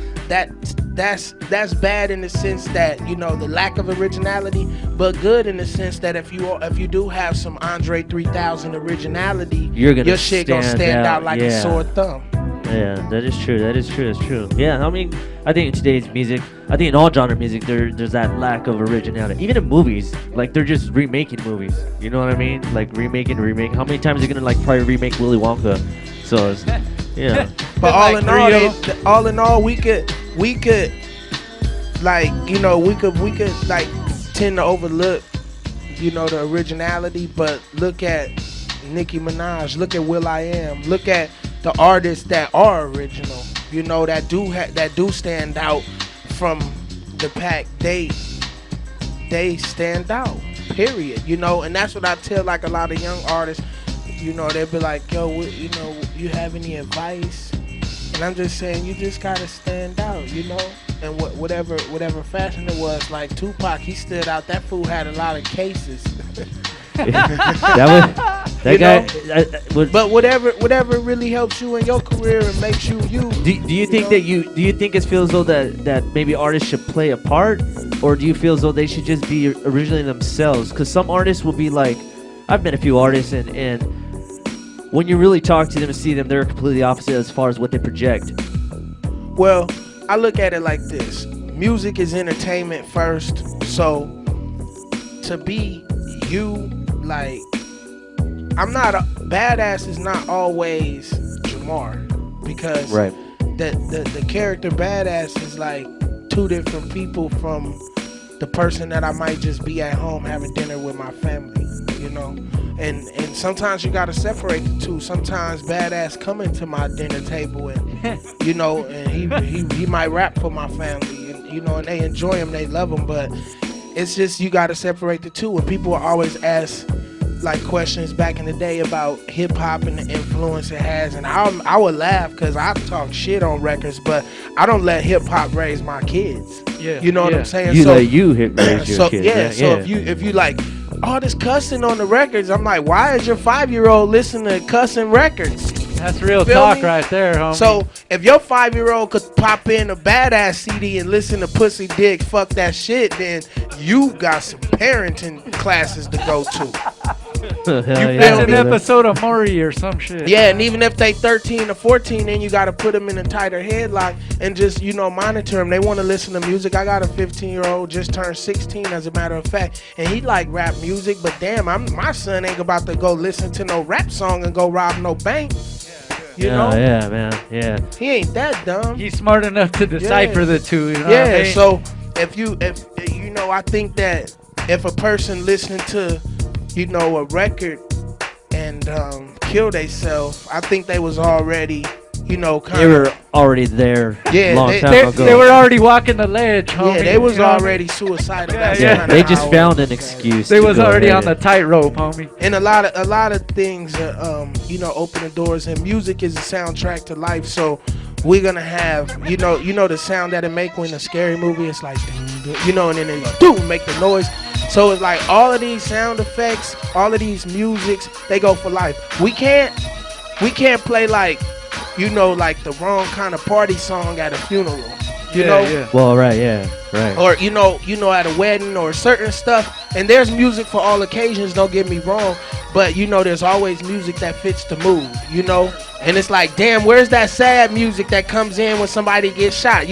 that's bad in the sense that, the lack of originality, but good in the sense that if you do have some Andre 3000 originality, your shit gonna stand out like a sore thumb. Yeah, that is true. That's true. Yeah, I mean, I think in today's music, I think in all genre music, there's that lack of originality. Even in movies, like they're just remaking movies. You know what I mean? Like remaking. How many times are you gonna probably remake Willy Wonka? So, yeah. But all in all, we could like, we could like tend to overlook, the originality. But look at Nicki Minaj. Look at Will.i.am. Look at the artists that are original, that do stand out from the pack. They stand out, period. And that's what I tell like a lot of young artists. They'll be like, yo, you have any advice? And I'm just saying, you just gotta stand out, And whatever fashion it was, like Tupac, he stood out. That fool had a lot of cases. But whatever really helps you in your career and makes you you. Do you think that do you think it feels though that maybe artists should play a part, or do you feel as though they should just be originally themselves? Because some artists will be like, I've met a few artists and when you really talk to them and see them, they're completely opposite as far as what they project. Well, I look at it like this: music is entertainment first, so to be you, like, Badass is not always Jamar, because the character Badass is like two different people from the person that I might just be at home having dinner with my family, and sometimes you gotta separate the two. Sometimes Badass coming to my dinner table and and he might rap for my family, and and they enjoy him, they love him, but it's just you gotta separate the two. And people always ask like questions back in the day about hip hop and the influence it has, and I would laugh because I talk shit on records, but I don't let hip hop raise my kids. Yeah, you know what I'm saying? You let you raise your kids. Yeah, so if you like all this cussing on the records, I'm like, why is your 5-year-old listening to cussing records? That's real talk right there, homie. So if your 5-year-old could pop in a Badass CD and listen to Pussy Dick, fuck that shit, then you got some parenting classes to go to. That's an episode of Maury or some shit. Yeah, and even if they 13 or 14, then you got to put them in a tighter headlock and just, monitor them. They want to listen to music. I got a 15-year-old just turned 16, as a matter of fact, and he like rap music, but damn, my son ain't about to go listen to no rap song and go rob no bank. You know? Yeah, man. Yeah. He ain't that dumb. He's smart enough to decipher the two. You know Yeah. what I mean? So I think that if a person listening to, a record and kill themselves, I think they was already, They were already there. Yeah, long they- time they- ago. They were already walking the ledge, homie. Yeah, they was you know what I mean? already suicidal. That's Yeah, kinda they just how- found an excuse. They to was go already ahead on the tightrope, homie. And a lot of things, open the doors. And music is a soundtrack to life. So we're gonna have, the sound that it make when a scary movie. It's like, and then it make the noise. So it's like all of these sound effects, all of these musics, they go for life. We can't play like the wrong kind of party song at a funeral. You know? Yeah. Well, right, yeah, right. Or at a wedding or certain stuff. And there's music for all occasions, don't get me wrong, but there's always music that fits the mood, And it's like, damn, where's that sad music that comes in when somebody gets shot?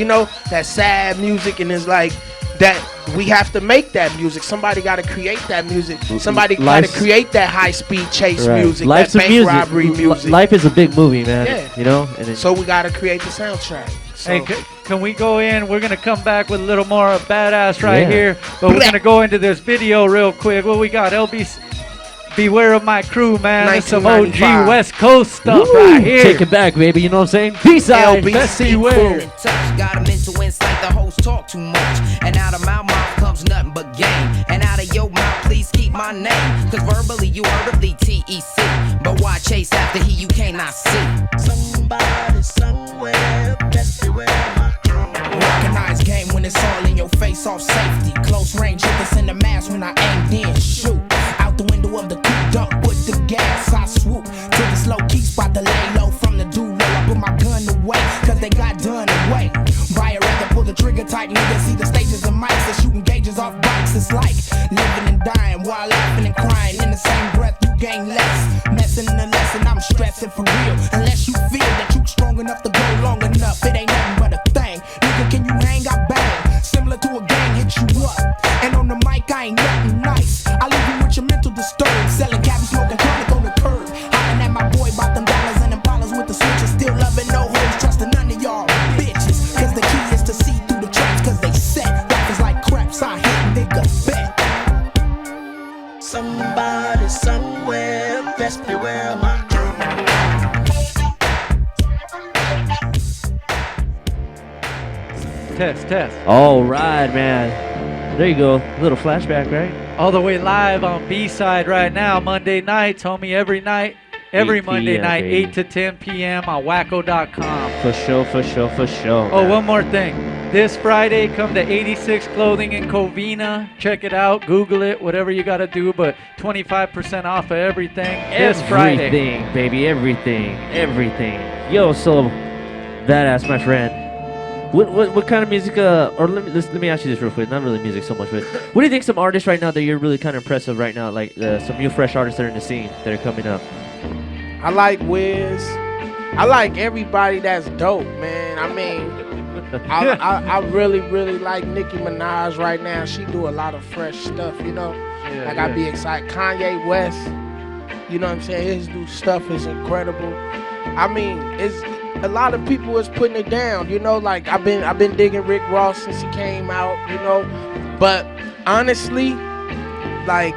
That sad music, and it's like that we have to make that music. Somebody got to create that music. Somebody got to create that high-speed chase music, Life's that a bank music. robbery music. Life is a big movie, man. Yeah. And so we got to create the soundtrack. So. Hey, can we go in? We're going to come back with a little more badass right Yeah. here. But we're going to go into this video real quick. What we got? LB, Beware of My Crew, man. That's some OG 1995. West Coast stuff Woo! right here. Take it back, baby. You know what I'm saying? B-side. Best beware. Got them into insight, the host talk too much. And out of my mouth comes nothing but game. And out of your mouth, please keep my name. Cause verbally you heard of the TEC. But why chase after he you cannot see? Somebody somewhere, best beware my crew. Recognize game when it's all in your face, off safety. Close range, hit us in the mask when I aim, then shoot. Out the window of the coupe, dump with the gas, I swoop. To this low key spot to lay low from the do-low. I put my gun away, cause they got done away. Buyer rather pull the trigger tight, nigga. See the stages of mics that shooting gauges off bikes. It's like living and dying while laughing and crying. In the same breath, you gain less. Messing in the lesson, I'm stressing for real. Unless you feel that you strong enough to go long enough, it ain't nothing but a thing. Nigga, can you hang? I bang. Similar to a gang, hit you up. And on the mic, I ain't nothing nice. I leave you with your mental disturbed. Selling cabin, smoking chronic on the curb. Hollering at my boy about them dollars and them dollars with the switches. Still loving no hoes, trusting none of y'all bitches. Cause the key is to see through the traps, cause they set. Rappers like craps, I hit nigga bet. Somebody somewhere, best beware my crew. Test. All right, man. There you go. A little flashback, right? All the way live on B-side right now, Monday nights, homie, every night. Every 8 Monday p.m., night, baby. 8 to 10 p.m. on Wackoe.com. For sure. Oh, man. one more thing. This Friday, come to 86 Clothing in Covina. Check it out. Google it. Whatever you got to do. But 25% off of everything this Friday. Everything, baby. Everything. Yo, so badass, my friend. What kind of music? Or let me ask you this real quick. Not really music so much, but what do you think some artists right now that you're really kind of impressive right now? Like some new fresh artists that are in the scene that are coming up. I like Wiz. I like everybody that's dope, man. I mean, I really like Nicki Minaj right now. She do a lot of fresh stuff, I be excited. Kanye West, you know what I'm saying? His new stuff is incredible. I mean, it's a lot of people is putting it down, like I've been digging Rick Ross since he came out, But honestly, like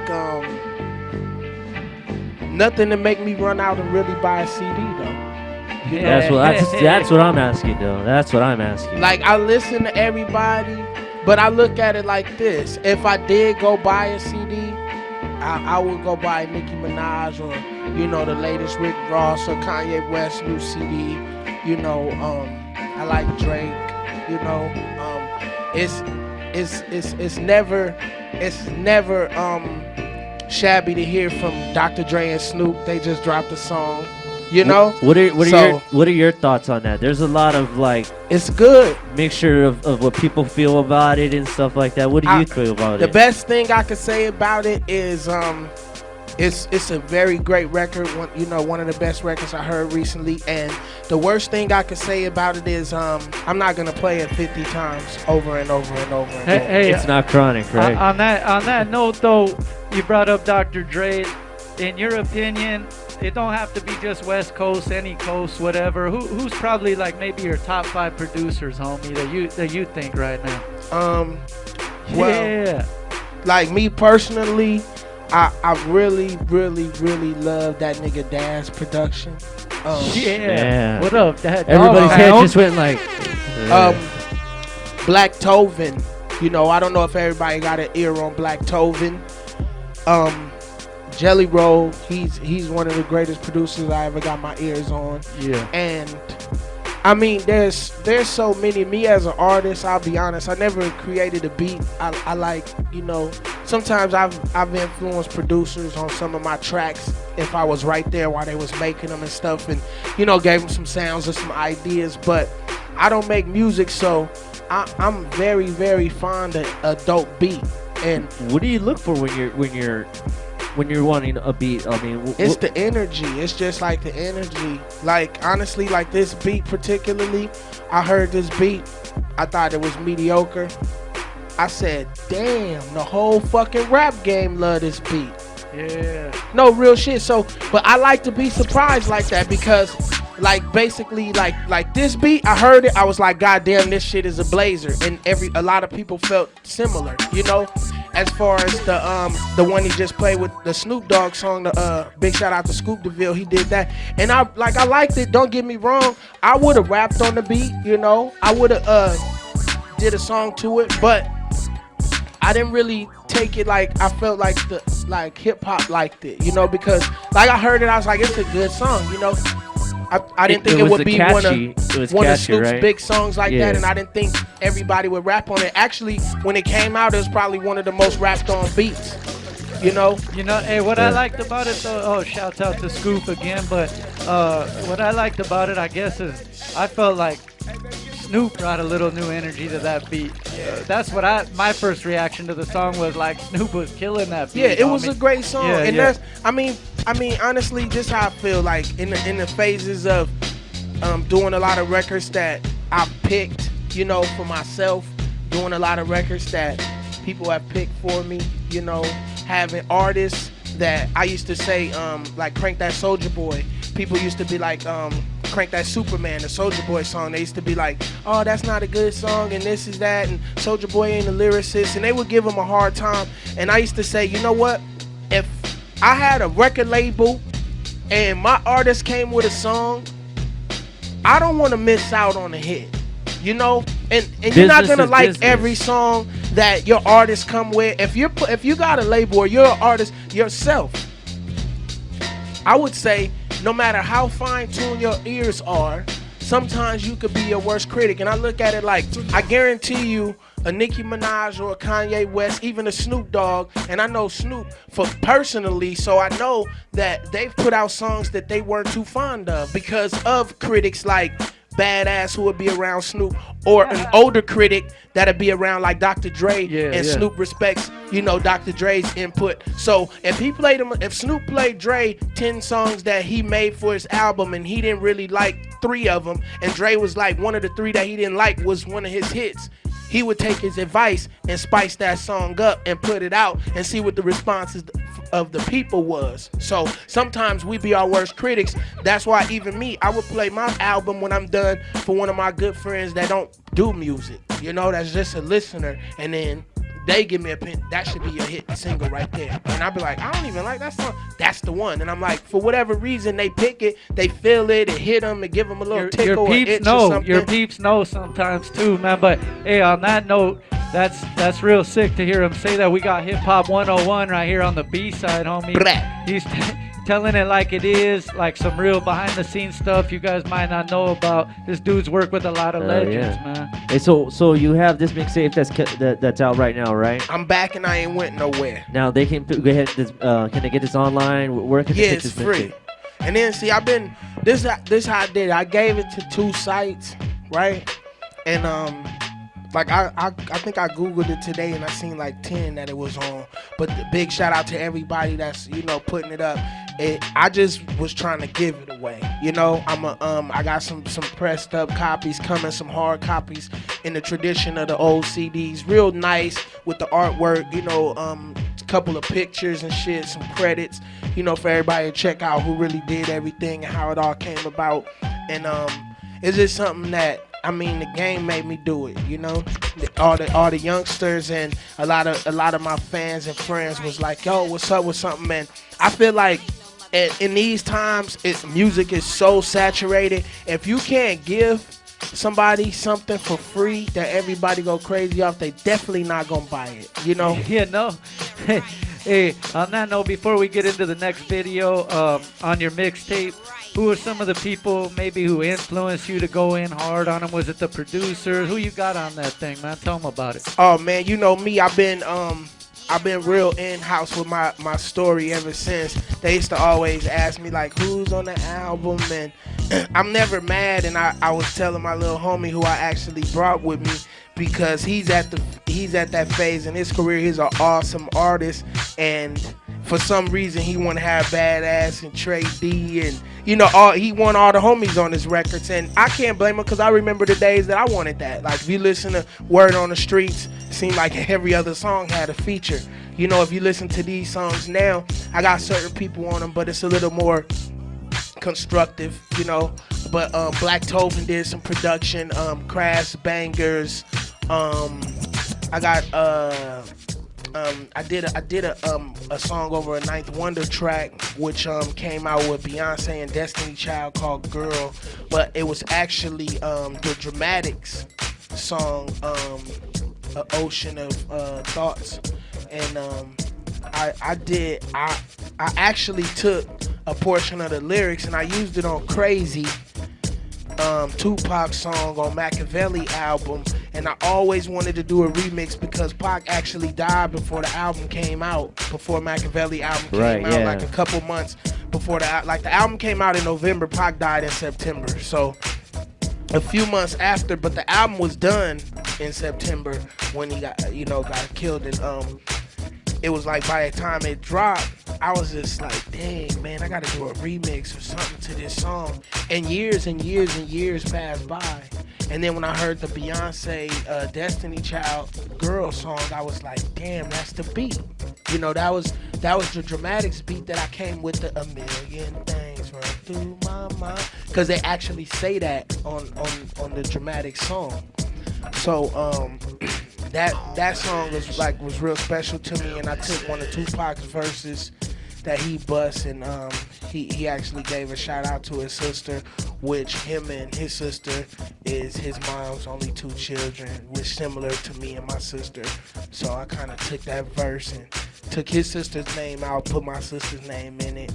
nothing to make me run out and really buy a CD though. That's what I'm asking though. That's what I'm asking. Like I listen to everybody, but I look at it like this. If I did go buy a CD, I would go buy Nicki Minaj or, the latest Rick Ross or Kanye West new CD. I like Drake, it's never shabby to hear from Dr. Dre and Snoop. They just dropped a song, What are your thoughts on that? There's a lot of it's good mixture of what people feel about it and stuff like that. What do you feel about it? The best thing I could say about it is It's a very great record. One of the best records I heard recently. And the worst thing I could say about it is I'm not gonna play it 50 times over and over and over. And over. Hey, it's not chronic, right? On that note, though, you brought up Dr. Dre. In your opinion, it don't have to be just West Coast, any coast, whatever. Who's probably like maybe your top 5 producers, homie, that you think right now? Well, like me personally, I really love that nigga Dad's production. What up, Dad? Everybody's head just went like. Black Tovin. I don't know if everybody got an ear on Black Tovin. Jelly Roll, he's one of the greatest producers I ever got my ears on. Yeah. And I mean, there's so many. Me as an artist, I'll be honest, I never created a beat. I like, sometimes I've influenced producers on some of my tracks if I was right there while they was making them and stuff, and gave them some sounds or some ideas. But I don't make music, so I'm very, very fond of a dope beat. And what do you look for when you're wanting a beat? I mean, it's the energy. It's just like the energy. Like, honestly, like this beat particularly, I heard this beat, I thought it was mediocre. I said, damn, the whole fucking rap game love this beat. Yeah. No, real shit. So, but I like to be surprised like that because, like, basically, like this beat, I heard it, I was like, God damn, this shit is a blazer. And a lot of people felt similar, As far as the one he just played with the Snoop Dogg song, the big shout out to Scoop DeVille, he did that, and I liked it. Don't get me wrong, I would have rapped on the beat, I would have did a song to it, but I didn't really take it like I felt like hip hop liked it, because like I heard it, I was like, it's a good song, I didn't think it would be one of Snoop's big songs like that, and I didn't think everybody would rap on it. Actually, when it came out, it was probably one of the most rapped on beats. Hey, what I liked about it, though, shouts out to Scoop again, but what I liked about it, I guess, is I felt like Snoop brought a little new energy to that beat. That's what my first reaction to the song was, like, Snoop was killing that beat. Yeah, it was a great song, and that's, I mean, honestly, just how I feel like in the phases of doing a lot of records that I picked, for myself, doing a lot of records that people have picked for me, having artists that I used to say, like Crank That Soulja Boy. People used to be like, Crank That Superman, the Soulja Boy song. They used to be like, oh, that's not a good song, and this is that, and Soulja Boy ain't a lyricist, and they would give him a hard time. And I used to say, you know what? If I had a record label and my artist came with a song, I don't want to miss out on a hit, and you're not gonna like every song that your artist come with. If you got a label or you're an artist yourself, I would say no matter how fine-tuned your ears are, sometimes you could be your worst critic. And I look at it like, I guarantee you, a Nicki Minaj or a Kanye West, even a Snoop Dogg, and I know Snoop personally, so I know that they've put out songs that they weren't too fond of because of critics like Badass who would be around Snoop, or an older critic that'd be around like Dr. Dre, and Snoop respects, Dr. Dre's input. So if Snoop played Dre 10 songs that he made for his album and he didn't really like 3 of them, and Dre was like one of the 3 that he didn't like was one of his hits, he would take his advice and spice that song up and put it out and see what the responses of the people was. So sometimes we be our worst critics. That's why even me, I would play my album when I'm done for one of my good friends that don't do music, that's just a listener, and then they give me a pin, that should be a hit single right there. And I'll be like, I don't even like that song. That's the one. And I'm like, for whatever reason, they pick it, they feel it, it hit them, and give them a little tickle or itch or something. Your peeps know sometimes too, man. But hey, on that note, that's real sick to hear him say that. We got Hip Hop 101 right here on the B side, homie. He's telling it like it is, like some real behind the scenes stuff you guys might not know about. This dude's worked with a lot of legends, man. Hey, so you have this mixtape that's out right now, right? I'm back and I ain't went nowhere. Now they can go ahead. Can they get this online? Where can they get this free. And then see, this how I did it. I gave it to 2 sites, right? And Like I think I googled it today and I seen like 10 that it was on. But the big shout out to everybody that's putting it up. I just was trying to give it away. I got some pressed up copies coming, some hard copies in the tradition of the old CDs, real nice with the artwork. Couple of pictures and shit, some credits. For everybody to check out who really did everything and how it all came about. And it's just something that. The game made me do it, All the youngsters and a lot of my fans and friends was like, yo, what's up with something, man? I feel like in these times, music is so saturated. If you can't give somebody something for free that everybody go crazy off, they definitely not gonna buy it, Yeah, no. Hey, on that note, before we get into the next video, on your mixtape, who are some of the people maybe who influenced you to go in hard on them? Was it the producers? Who you got on that thing, man? Tell them about it. Oh man, you know me. I've been real in-house with my story ever since. They used to always ask me like, who's on the album? And I'm never mad. And I was telling my little homie who I actually brought with me, because he's at that phase in his career. He's an awesome artist, and for some reason he want to have Badass and Trey D, and he want all the homies on his records, and I can't blame him, because I remember the days that I wanted that. Like, if you listen to Word on the Streets, it seemed like every other song had a feature. If you listen to these songs now, I got certain people on them, but it's a little more constructive, But Black Tobin did some production, Crash Bangers. I got I did a song over a Ninth Wonder track, which came out with Beyonce and Destiny Child, called Girl, but it was actually the Dramatics song, An Ocean of Thoughts, and I actually took a portion of the lyrics and I used it on Crazy, Tupac song on Machiavelli album, and I always wanted to do a remix because Pac actually died before the album came out, before Machiavelli album came out, like a couple months before the album came out in November, Pac died in September, so a few months after, but the album was done in September when he got killed, and it was like by the time it dropped, I was just like, dang, man, I gotta do a remix or something to this song. And years and years and years passed by. And then when I heard the Beyonce Destiny Child Girl song, I was like, damn, that's the beat. That was the Dramatics beat that I came with, the a million things run through my mind. Because they actually say that on the Dramatics song. So that song was real special to me, and I took one of Tupac's verses that he bust, and he actually gave a shout out to his sister, which him and his sister is his mom's only 2 children, which similar to me and my sister. So I kind of took that verse and took his sister's name out, put my sister's name in it.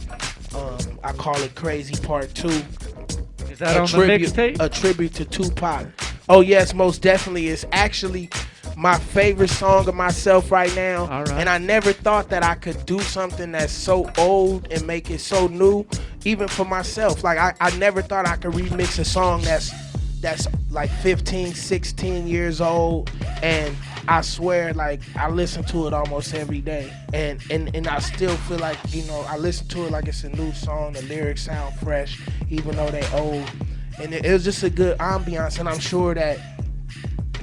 I call it Crazy Part 2. Is that on the mixtape? A tribute to Tupac. Oh yes, most definitely. It's actually my favorite song of myself right now. All right. And I never thought that I could do something that's so old and make it so new, even for myself. Like I never thought I could remix a song that's like 15, 16 years old, and I swear, like, I listen to it almost every day, and I still feel like, I listen to it like it's a new song. The lyrics sound fresh, even though they old, and it was just a good ambiance, and I'm sure that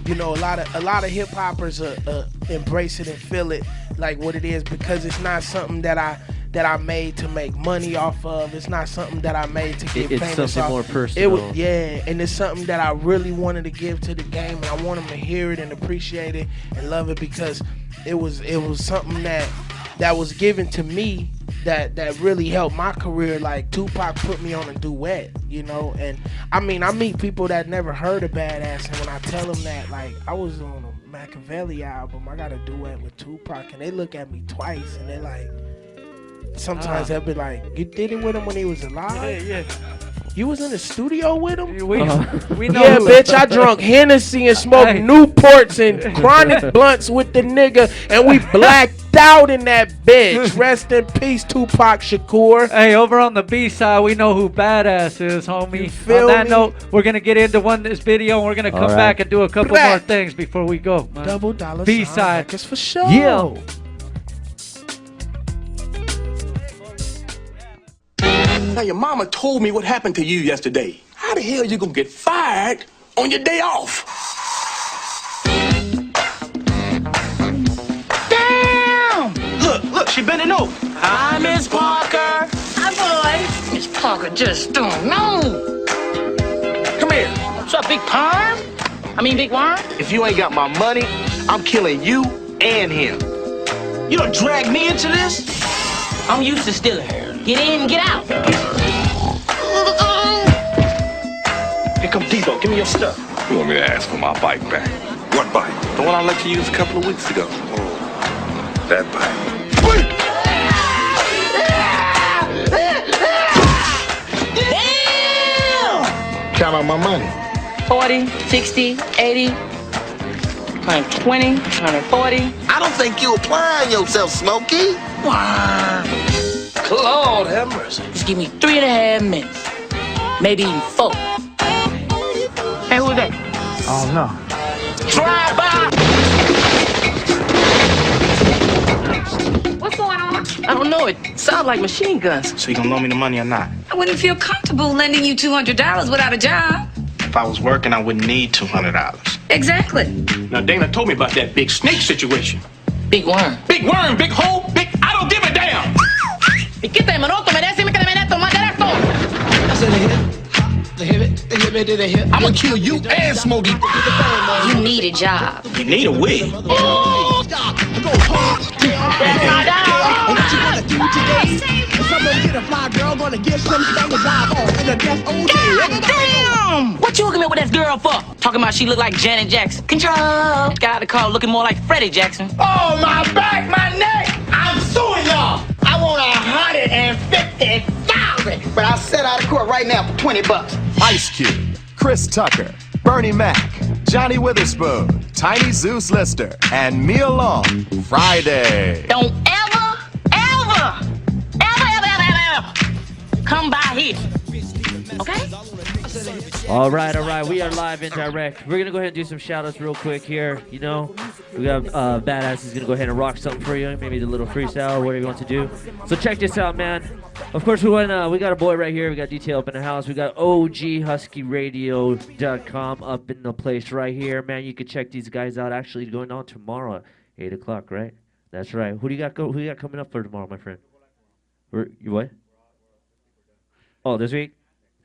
a lot of hip hoppers embrace it and feel it like what it is, because it's not something that I made to make money off of. It's not something that I made to get famous off. It's something more personal. And it's something that I really wanted to give to the game, and I want them to hear it and appreciate it and love it, because it was something that was given to me that really helped my career. Like, Tupac put me on a duet, and I meet people that never heard of Badass, and when I tell them that, like, I was on a Machiavelli album, I got a duet with Tupac, and they look at me twice, and they're like, sometimes they'll be like, you did it with him when he was alive? Yeah. You was in the studio with him? We know. Yeah, bitch, I drunk Hennessy and smoked Newports and chronic blunts with the nigga, and we blacked out in that bitch. Rest in peace, Tupac Shakur. Hey, over on the B side, we know who Badass is, homie. feel On that me? note, we're gonna get into this video, and we're gonna come back and do a couple more things before we go. Man. Double dollar B side, Records for sure. Yeah. Now, your mama told me what happened to you yesterday. How the hell you gonna get fired on your day off? Damn! Look, she bending over. Hi, Miss Parker. Hi, boy. Miss Parker just don't know. Come here. What's up, Big Perm? Big Worm? If you ain't got my money, I'm killing you and him. You don't drag me into this? I'm used to stealing. Get in, get out. Here come Debo. Give me your stuff. You want me to ask for my bike back? What bike? The one I let you use a couple of weeks ago. That bike. Damn! Count out my money. 40, 60, 80, 120, 140. I don't think you're applying yourself, Smokey. Wow. Lord have mercy. Just give me 3.5 minutes. Maybe even 4. Hey, who's that? Oh, no. Drive by! What's going on? I don't know. It sounds like machine guns. So you gonna loan me the money or not? I wouldn't feel comfortable lending you $200 without a job. If I was working, I wouldn't need $200. Exactly. Now, Dana told me about that big snake situation. Big worm. Big worm, big hole, big... I don't give a damn! ¿Y qué te monótono? Me decime que me meto más directo. I said they hit me. I'm gonna kill you and Smokey. You need a job. You need a wig. Damn! What you hooking me with that girl for? Talking about she look like Janet Jackson. Control. Got out the car looking more like Freddie Jackson. Oh, my back, my neck! I'm suing y'all! I want $150,000, but I'll set out of court right now for $20. Ice Cube, Chris Tucker, Bernie Mac, Johnny Witherspoon, Tiny Zeus Lister, and me along Friday. Don't ever come by here. Okay? All right. We are live and direct. We're going to go ahead and do some shout-outs real quick here. You know, we got Badass is going to go ahead and rock something for you. Maybe the little freestyle or whatever you want to do. So check this out, man. Of course, we got a boy right here. We got Detail up in the house. We got OGHuskyRadio.com up in the place right here. Man, you can check these guys out. Actually, going on tomorrow at 8 o'clock, right? That's right. Who do you got coming up for tomorrow, my friend? You what? Oh, this week?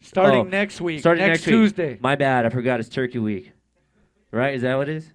Starting next week. Starting next Tuesday. Week. My bad. I forgot it's Turkey Week. Right? Is that what it is?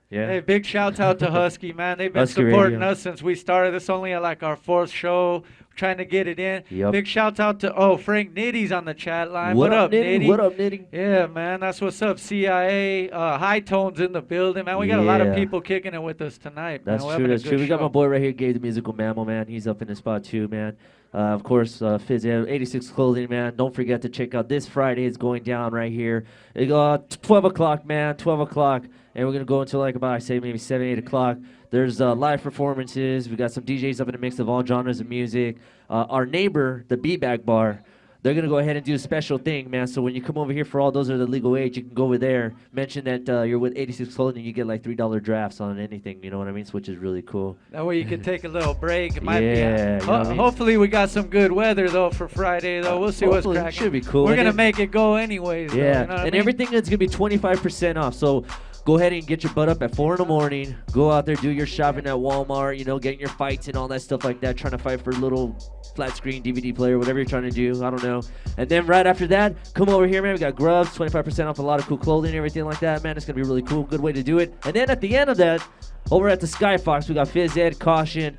Yeah. Hey, big shout out to Husky, man. They've been Husky supporting Radio. us since we started. This only at like our 4th show. We're trying to get it in. Yep. Big shout out to Frank Nitty's on the chat line. What up, Nitty? What up, Nitty? Yeah, man. That's what's up. CIA, High Tones in the building, man. We got a lot of people kicking it with us tonight. That's man. true. That's true. We got my boy right here, Gabe the Musical Mammal, man. He's up in the spot too, man. Of course, Phyz Ed, 86 Clothing, man. Don't forget to check out this Friday. It's going down right here. 12 o'clock, man. 12 o'clock. And we're going to go until like about, I say, maybe 7, 8 o'clock. There's live performances. We got some DJs up in the mix of all genres of music. Our neighbor, the B-Bag Bar, they're going to go ahead and do a special thing, man. So when you come over here for all those that are the legal age, you can go over there, mention that you're with 86 Clothing, and you get like $3 drafts on anything, you know what I mean? Which is really cool. That way you can take a little break. It might Yeah, be, you know what I mean? Hopefully we got some good weather, though, for Friday, though. We'll see what's Hopefully, cracking. should be cool. We're And going to then- make it go anyways. Yeah, though, you know what I and mean? everything is going to be 25% off. So go ahead and get your butt up at 4 in the morning. Go out there, do your shopping at Walmart, you know, getting your fights and all that stuff like that, trying to fight for a little flat screen DVD player, whatever you're trying to do. I don't know. And then right after that, come over here, man. We got Grubs, 25% off a lot of cool clothing and everything like that, man. It's going to be really cool. Good way to do it. And then at the end of that, Over at the Sky Fox, we got Phyz Ed, Caution,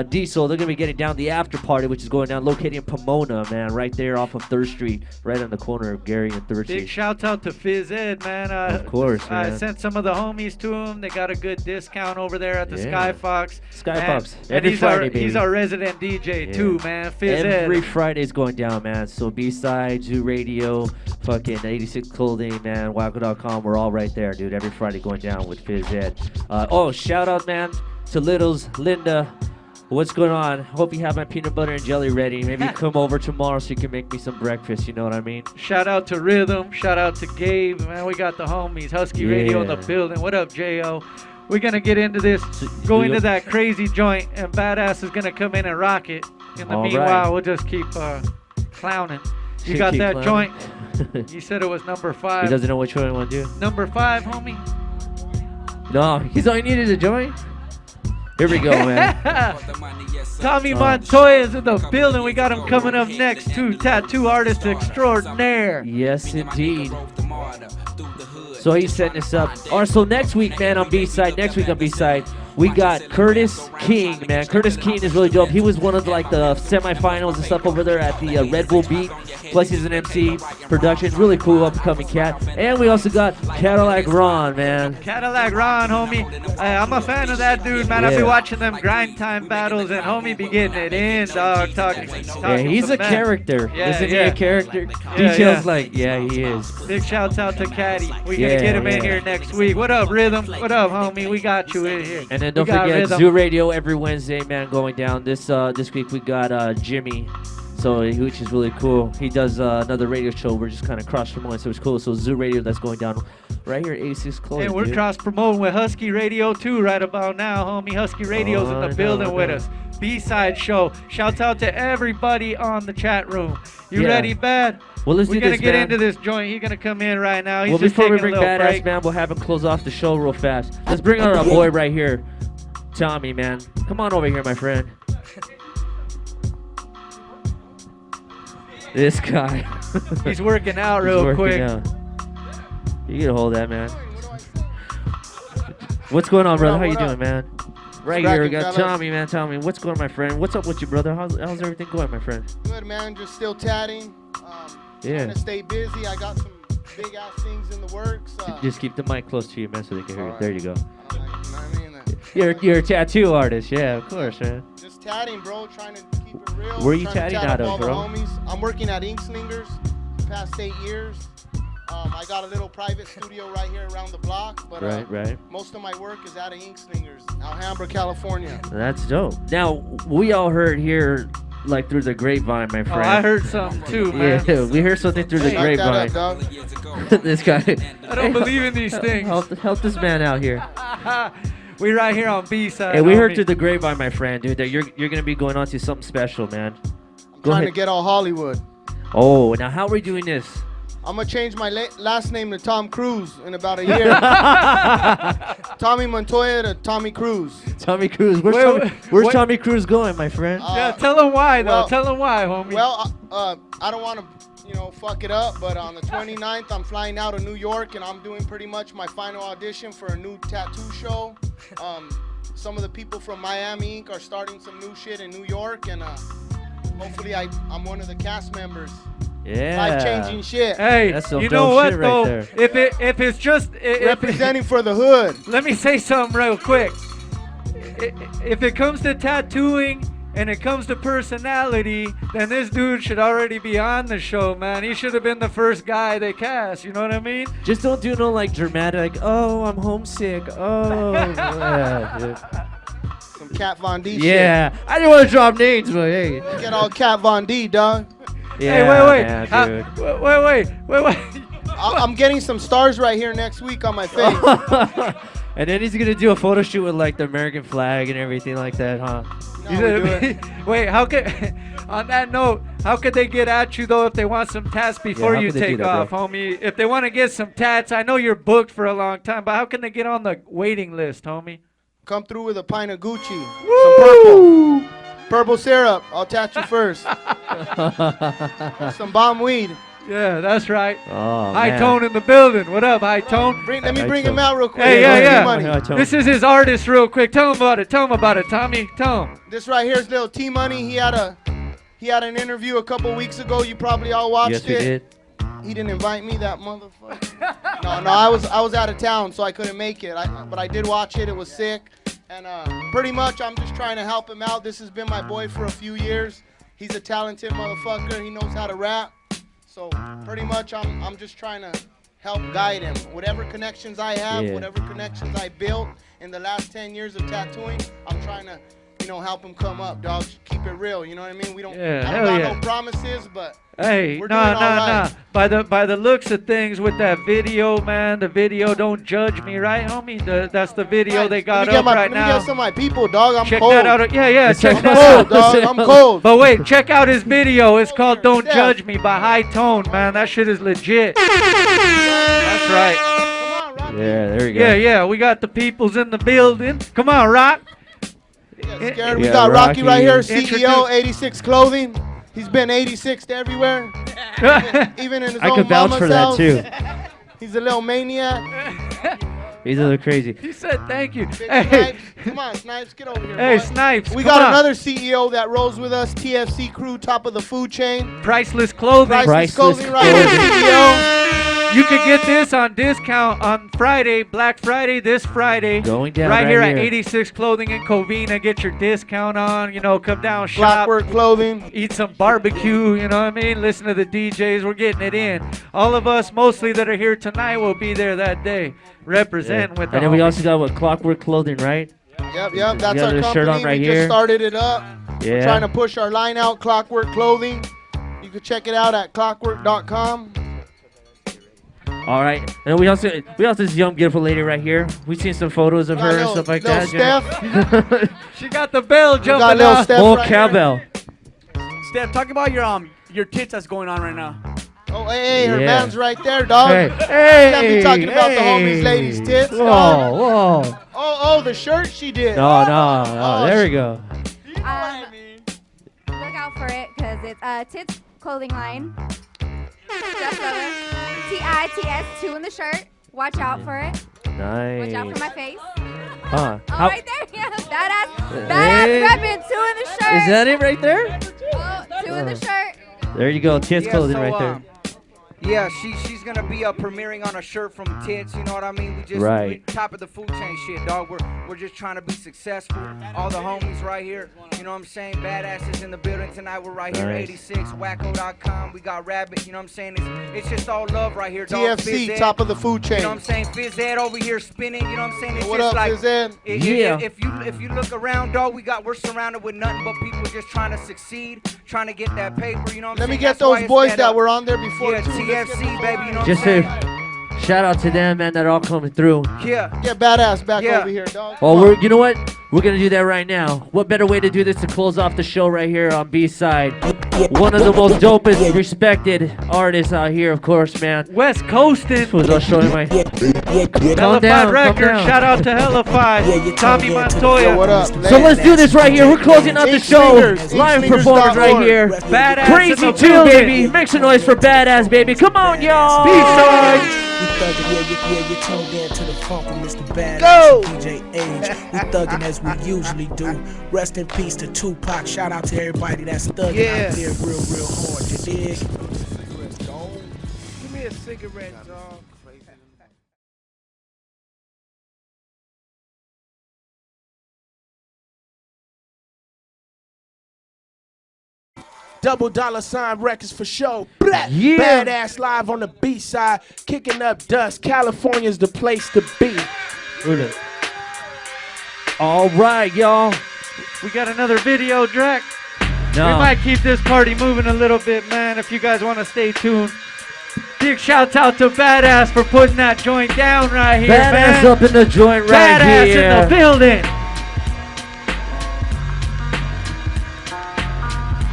Diesel. They're going to be getting down the after party, which is going down, located in Pomona, man, right there off of 3rd Street, right on the corner of Gary and 3rd Street. Big shouts out to Phyz Ed, man. Of course, man. I sent some of the homies to him. They got a good discount over there at the Sky Fox. Sky Fox. And Every Friday, baby. He's our resident DJ, too, man. Phyz Ed. Every Friday's going down, man. So B-Side, Zoo Radio, fucking 86 Clothing, man, Wackoe.com. We're all right there, dude. Every Friday going down with Phyz Ed. Shout out, man, to Littles, Linda. What's going on? Hope you have my peanut butter and jelly ready. Maybe come over tomorrow so you can make me some breakfast. You know what I mean? Shout out to Rhythm. Shout out to Gabe. Man, we got the homies. Husky Radio in the building. What up, J.O.? We're going to get into this. Go into that crazy joint, and Badass is going to come in and rock it. In the meanwhile, we'll just keep clowning. You got that joint? You said it was number 5. He doesn't know which one I want to do. Number 5, homie? No, he's all he needed a joint. Here we go, man. Tommy Montoya is in the building. We got him coming up next, too. Tattoo artist extraordinaire. Yes, indeed. So he's setting us up. Also, next week, man, on B-Side. We got Curtis King, man. Curtis King is really dope. He was one of the semifinals and stuff over there at the Red Bull Beat. Plus, he's an MC production. Really cool up-and-coming cat. And we also got Cadillac Ron, man. Cadillac Ron, homie. I'm a fan of that dude, man. I've been watching them grind time battles, and homie be getting it in, dog. Talking he's a character. Isn't he a character? Details he is. Big shouts out to Caddy. We're going to get him in here next week. What up, Rhythm? What up, homie? We got you in here. And then don't forget Zoo Radio every Wednesday, man, going down. This week we got Jimmy, which is really cool. He does another radio show. We're just kind of cross promoting, so it's cool. So Zoo Radio, that's going down right here at 86 Clothing. And we're cross promoting with Husky Radio too, right about now, homie. Husky Radio's in the building with us. B-Side Show. Shouts out to everybody on the chat room. You ready, Bad? Well, let's do this, We're gonna get into this joint. He's gonna come in right now. He's before we bring Badass, man, we'll have him close off the show real fast. Let's bring our boy right here, Tommy, man. Come on over here, my friend. This guy. He's working out real quick. You can hold that, man. What's going on, brother? How you doing, man? Right here, we got Tommy, man. Tommy, what's going on, my friend? What's up with you, brother? How's everything going, my friend? Good, man. Just still tatting. Trying to stay busy. I got some big ass things in the works. Just keep the mic close to you, man, so they can hear you. There you go. You're a tattoo artist, yeah, of course, man. Just tatting, bro. Trying to keep it real. Where are you tatting out of, bro? Homies. I'm working at Ink Slingers the past 8 years. I got a little private studio right here around the block, but most of my work is out of Ink Slingers, Alhambra, California. That's dope. Now, we all heard here, like through the grapevine, my friend. I heard something too, man. Yeah, we heard something through the grapevine. This guy. I don't believe in these things. Help this man out here. We right here on B-Side. Hey, we heard through the grapevine, my friend, dude, that you're gonna be going on to something special, man. I'm trying to get all Hollywood. Oh, now how are we doing this? I'm gonna change my last name to Tom Cruise in about a year. Tommy Montoya to Tommy Cruise. Tommy Cruise. Where's Tommy Cruise going, my friend? Yeah, tell him why, though. Tell him why, homie. Well, I don't want to, fuck it up, but on the 29th, I'm flying out of New York, and I'm doing pretty much my final audition for a new tattoo show. Some of the people from Miami Inc. are starting some new shit in New York, and hopefully I'm one of the cast members. Yeah. Life-changing shit. Hey, that's some you know what, though? Right if it's just... representing for the hood. Let me say something real quick. If it comes to tattooing and it comes to personality, then this dude should already be on the show, man. He should have been the first guy they cast, you know what I mean? Just don't do no, dramatic, oh, I'm homesick, oh. Yeah, dude. Some Kat Von D shit. Yeah, I didn't want to drop names, but hey. Get all Kat Von D, dog. Yeah, hey, wait. I'm getting some stars right here next week on my face. And then he's gonna do a photo shoot with the American flag and everything like that, huh? Wait, on that note, how could they get at you though if they want some tats before you take off, homie? If they want to get some tats, I know you're booked for a long time, but how can they get on the waiting list, homie? Come through with a pint of Gucci, some purple syrup. I'll tat you first. Some bomb weed. Yeah, that's right. Oh, High man. Tone in the building. What up, High Tone? Let me bring him out real quick. Hey, yeah. T-Money. This is his artist, real quick. Tell him about it. Tell him about it, Tommy. Tell him. This right here is little T-Money. He had an interview a couple weeks ago. You probably all watched Yes, it. we did. He didn't invite me, that motherfucker. No, I was out of town, so I couldn't make it. But I did watch it. It was sick. And pretty much, I'm just trying to help him out. This has been my boy for a few years. He's a talented motherfucker. He knows how to rap. So pretty much, I'm just trying to help guide him. Whatever connections I have, whatever connections I built in the last 10 years of tattooing, I'm trying to, help him come up, dog. Keep it real. You know what I mean? I don't got no promises, but Hey, we're doing all right. By the looks of things with that video, man, the video Don't Judge Me, right, homie? That's the video they got up right now. Let me get some of my people, dog. I'm check cold. that out. Yeah, check I'm that cold, out. dog. I'm cold. But wait, check out his video. It's called Don't Judge Me by High Tone, man. That shit is legit. That's right. Yeah, there you go. Yeah, we got the peoples in the building. Come on, Rock. Scared. We got Rocky right here, CEO, 86 Clothing. He's been 86 to everywhere, even in his I own could vouch mama's for that, house. too. He's a little maniac. These are crazy. He said thank you. Big Hey. Snipes. Come on, Snipes, get over here. Hey, boy. Snipes, We come got on. another CEO that rolls with us, TFC crew, top of the food chain. Priceless Clothing. Priceless Clothing right here, CEO. You can get this on discount on Friday, Black Friday, this Friday. Going down right right here at here. 86 Clothing in Covina. Get your discount on. Come down, shop. Clockwork Clothing. Eat some barbecue. You know what I mean? Listen to the DJs. We're getting it in. All of us, mostly that are here tonight, will be there that day. Representing with the And then we homies. also got Clockwork Clothing, right? Yep. You That's got our the company. shirt on right we here. just started it up. Yeah. We're trying to push our line out, Clockwork Clothing. You can check it out at clockwork.com. All right. And we also this young beautiful lady right here. We've seen some photos of her and stuff like that. Steph. She got the bell jumping got little out. Steph Oh, right cowbell. Steph, talk about your tits that's going on right now. Oh, hey, her Yeah. man's right there, dog. Hey, Can't be talking about the homies, ladies' tits, dog. Whoa. Oh, the shirt she did. No. Oh, There we go. Look out for it, because it's Tits clothing line. Just lower. TITS2 in the shirt. Watch out for it. Nice. Watch out for my face. Huh. Oh, How- right there. Yeah, badass Hey. reppin', 2 in the shirt. Is that it right there? Oh, 2 in the shirt. There you go. Tits Yeah, Clothing so, right there. Yeah, she's gonna be premiering on a shirt from Tits. You know what I mean? We just Right. we top of the food chain shit, dog. We're just trying to be successful. All the homies right here. You know what I'm saying? Badasses in the building tonight. We're right here, Nice. 86 Wackoe.com. We got Rabbit. You know what I'm saying? It's just all love right here, dog. TFC, Phyz Ed, top of the food chain. You know what I'm saying? Phyz Ed over here spinning. You know what I'm saying? It's What just up, like Phyz Ed? Yeah. If you look around, dog, we're surrounded with nothing but people just trying to succeed, trying to get that paper. You know what I'm Let saying? me get That's why those it's boys that up. were on there before, Yeah, too. Let's get TFC, those baby. You know Just what I'm a saying? shout out to them, man, that are all coming through. Yeah. Get badass back Yeah. over here, dog. Well, you know what? We're gonna do that right now. What better way to do this to close off the show right here on B-side? One of the most dopest, respected artists out here, of course, man. West Coastin'. Was I showing my? Calm Hellafyde down, calm Records. down. Shout out to Hellafyde. Tommy Montoya. What up? So let's do this right here. We're closing out the show. Fingers, Live Fingers.org. performance right here. Badass Crazy in the 2, building. baby. Make some noise for Badass, baby. Come on, y'all. B-side. We thuggin', you're tuned in to the funk with Mr. Badass, Go! DJ Age. We thuggin' as we usually do. Rest in peace to Tupac. Shout out to everybody that's thuggin' out there real hard. You dig? Give me a cigarette, dog. $$ Records for show. Blah. Yeah. Badass live on the B-side. Kicking up dust. California's the place to be. All right, y'all. We got another video, Drakk. No. We might keep this party moving a little bit, man, if you guys want to stay tuned. Big shout out to Badass for putting that joint down right here, Badass man. up in the joint right Badass here. in the building.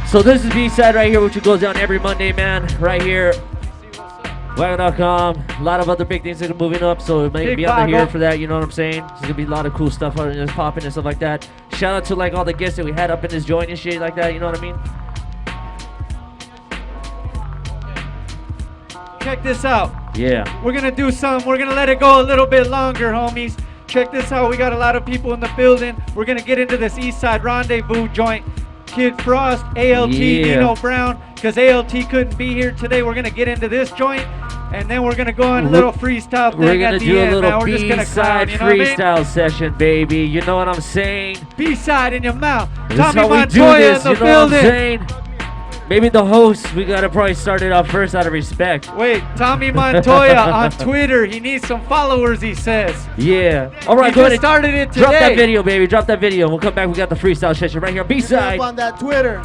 So this is B-side right here, which goes down every Monday, man. Right here. Wackoe.com. A lot of other big things that are moving up, so maybe be on the here for that, you know what I'm saying? There's gonna be a lot of cool stuff on this popping and stuff like that. Shout out to like all the guests that we had up in this joint and shit like that, you know what I mean? check this out. Yeah. We're gonna do some. We're gonna let it go a little bit longer, homies. Check this out. We got a lot of people in the building. We're gonna get into this East Side Rendezvous joint. Kid Frost, ALT, Dino Brown, because ALT couldn't be here today. We're gonna get into this joint, and then we're gonna go on a little freestyle thing. We're gonna at the do end, a little man. We're just gonna B-side clown, you know what I mean? freestyle session, baby. You know what I'm saying? B-side in your mouth. This is Tommy how we do Montoya this, in the you know what I'm building. saying? Maybe the host, we gotta probably start it off first out of respect. Wait, Tommy Montoya on Twitter. He needs some followers, he says. Yeah. All right, He go just ahead. started it Drop that today. video, baby. Drop that video. We'll come back. We got the freestyle session right here on B-side. Up on that Twitter.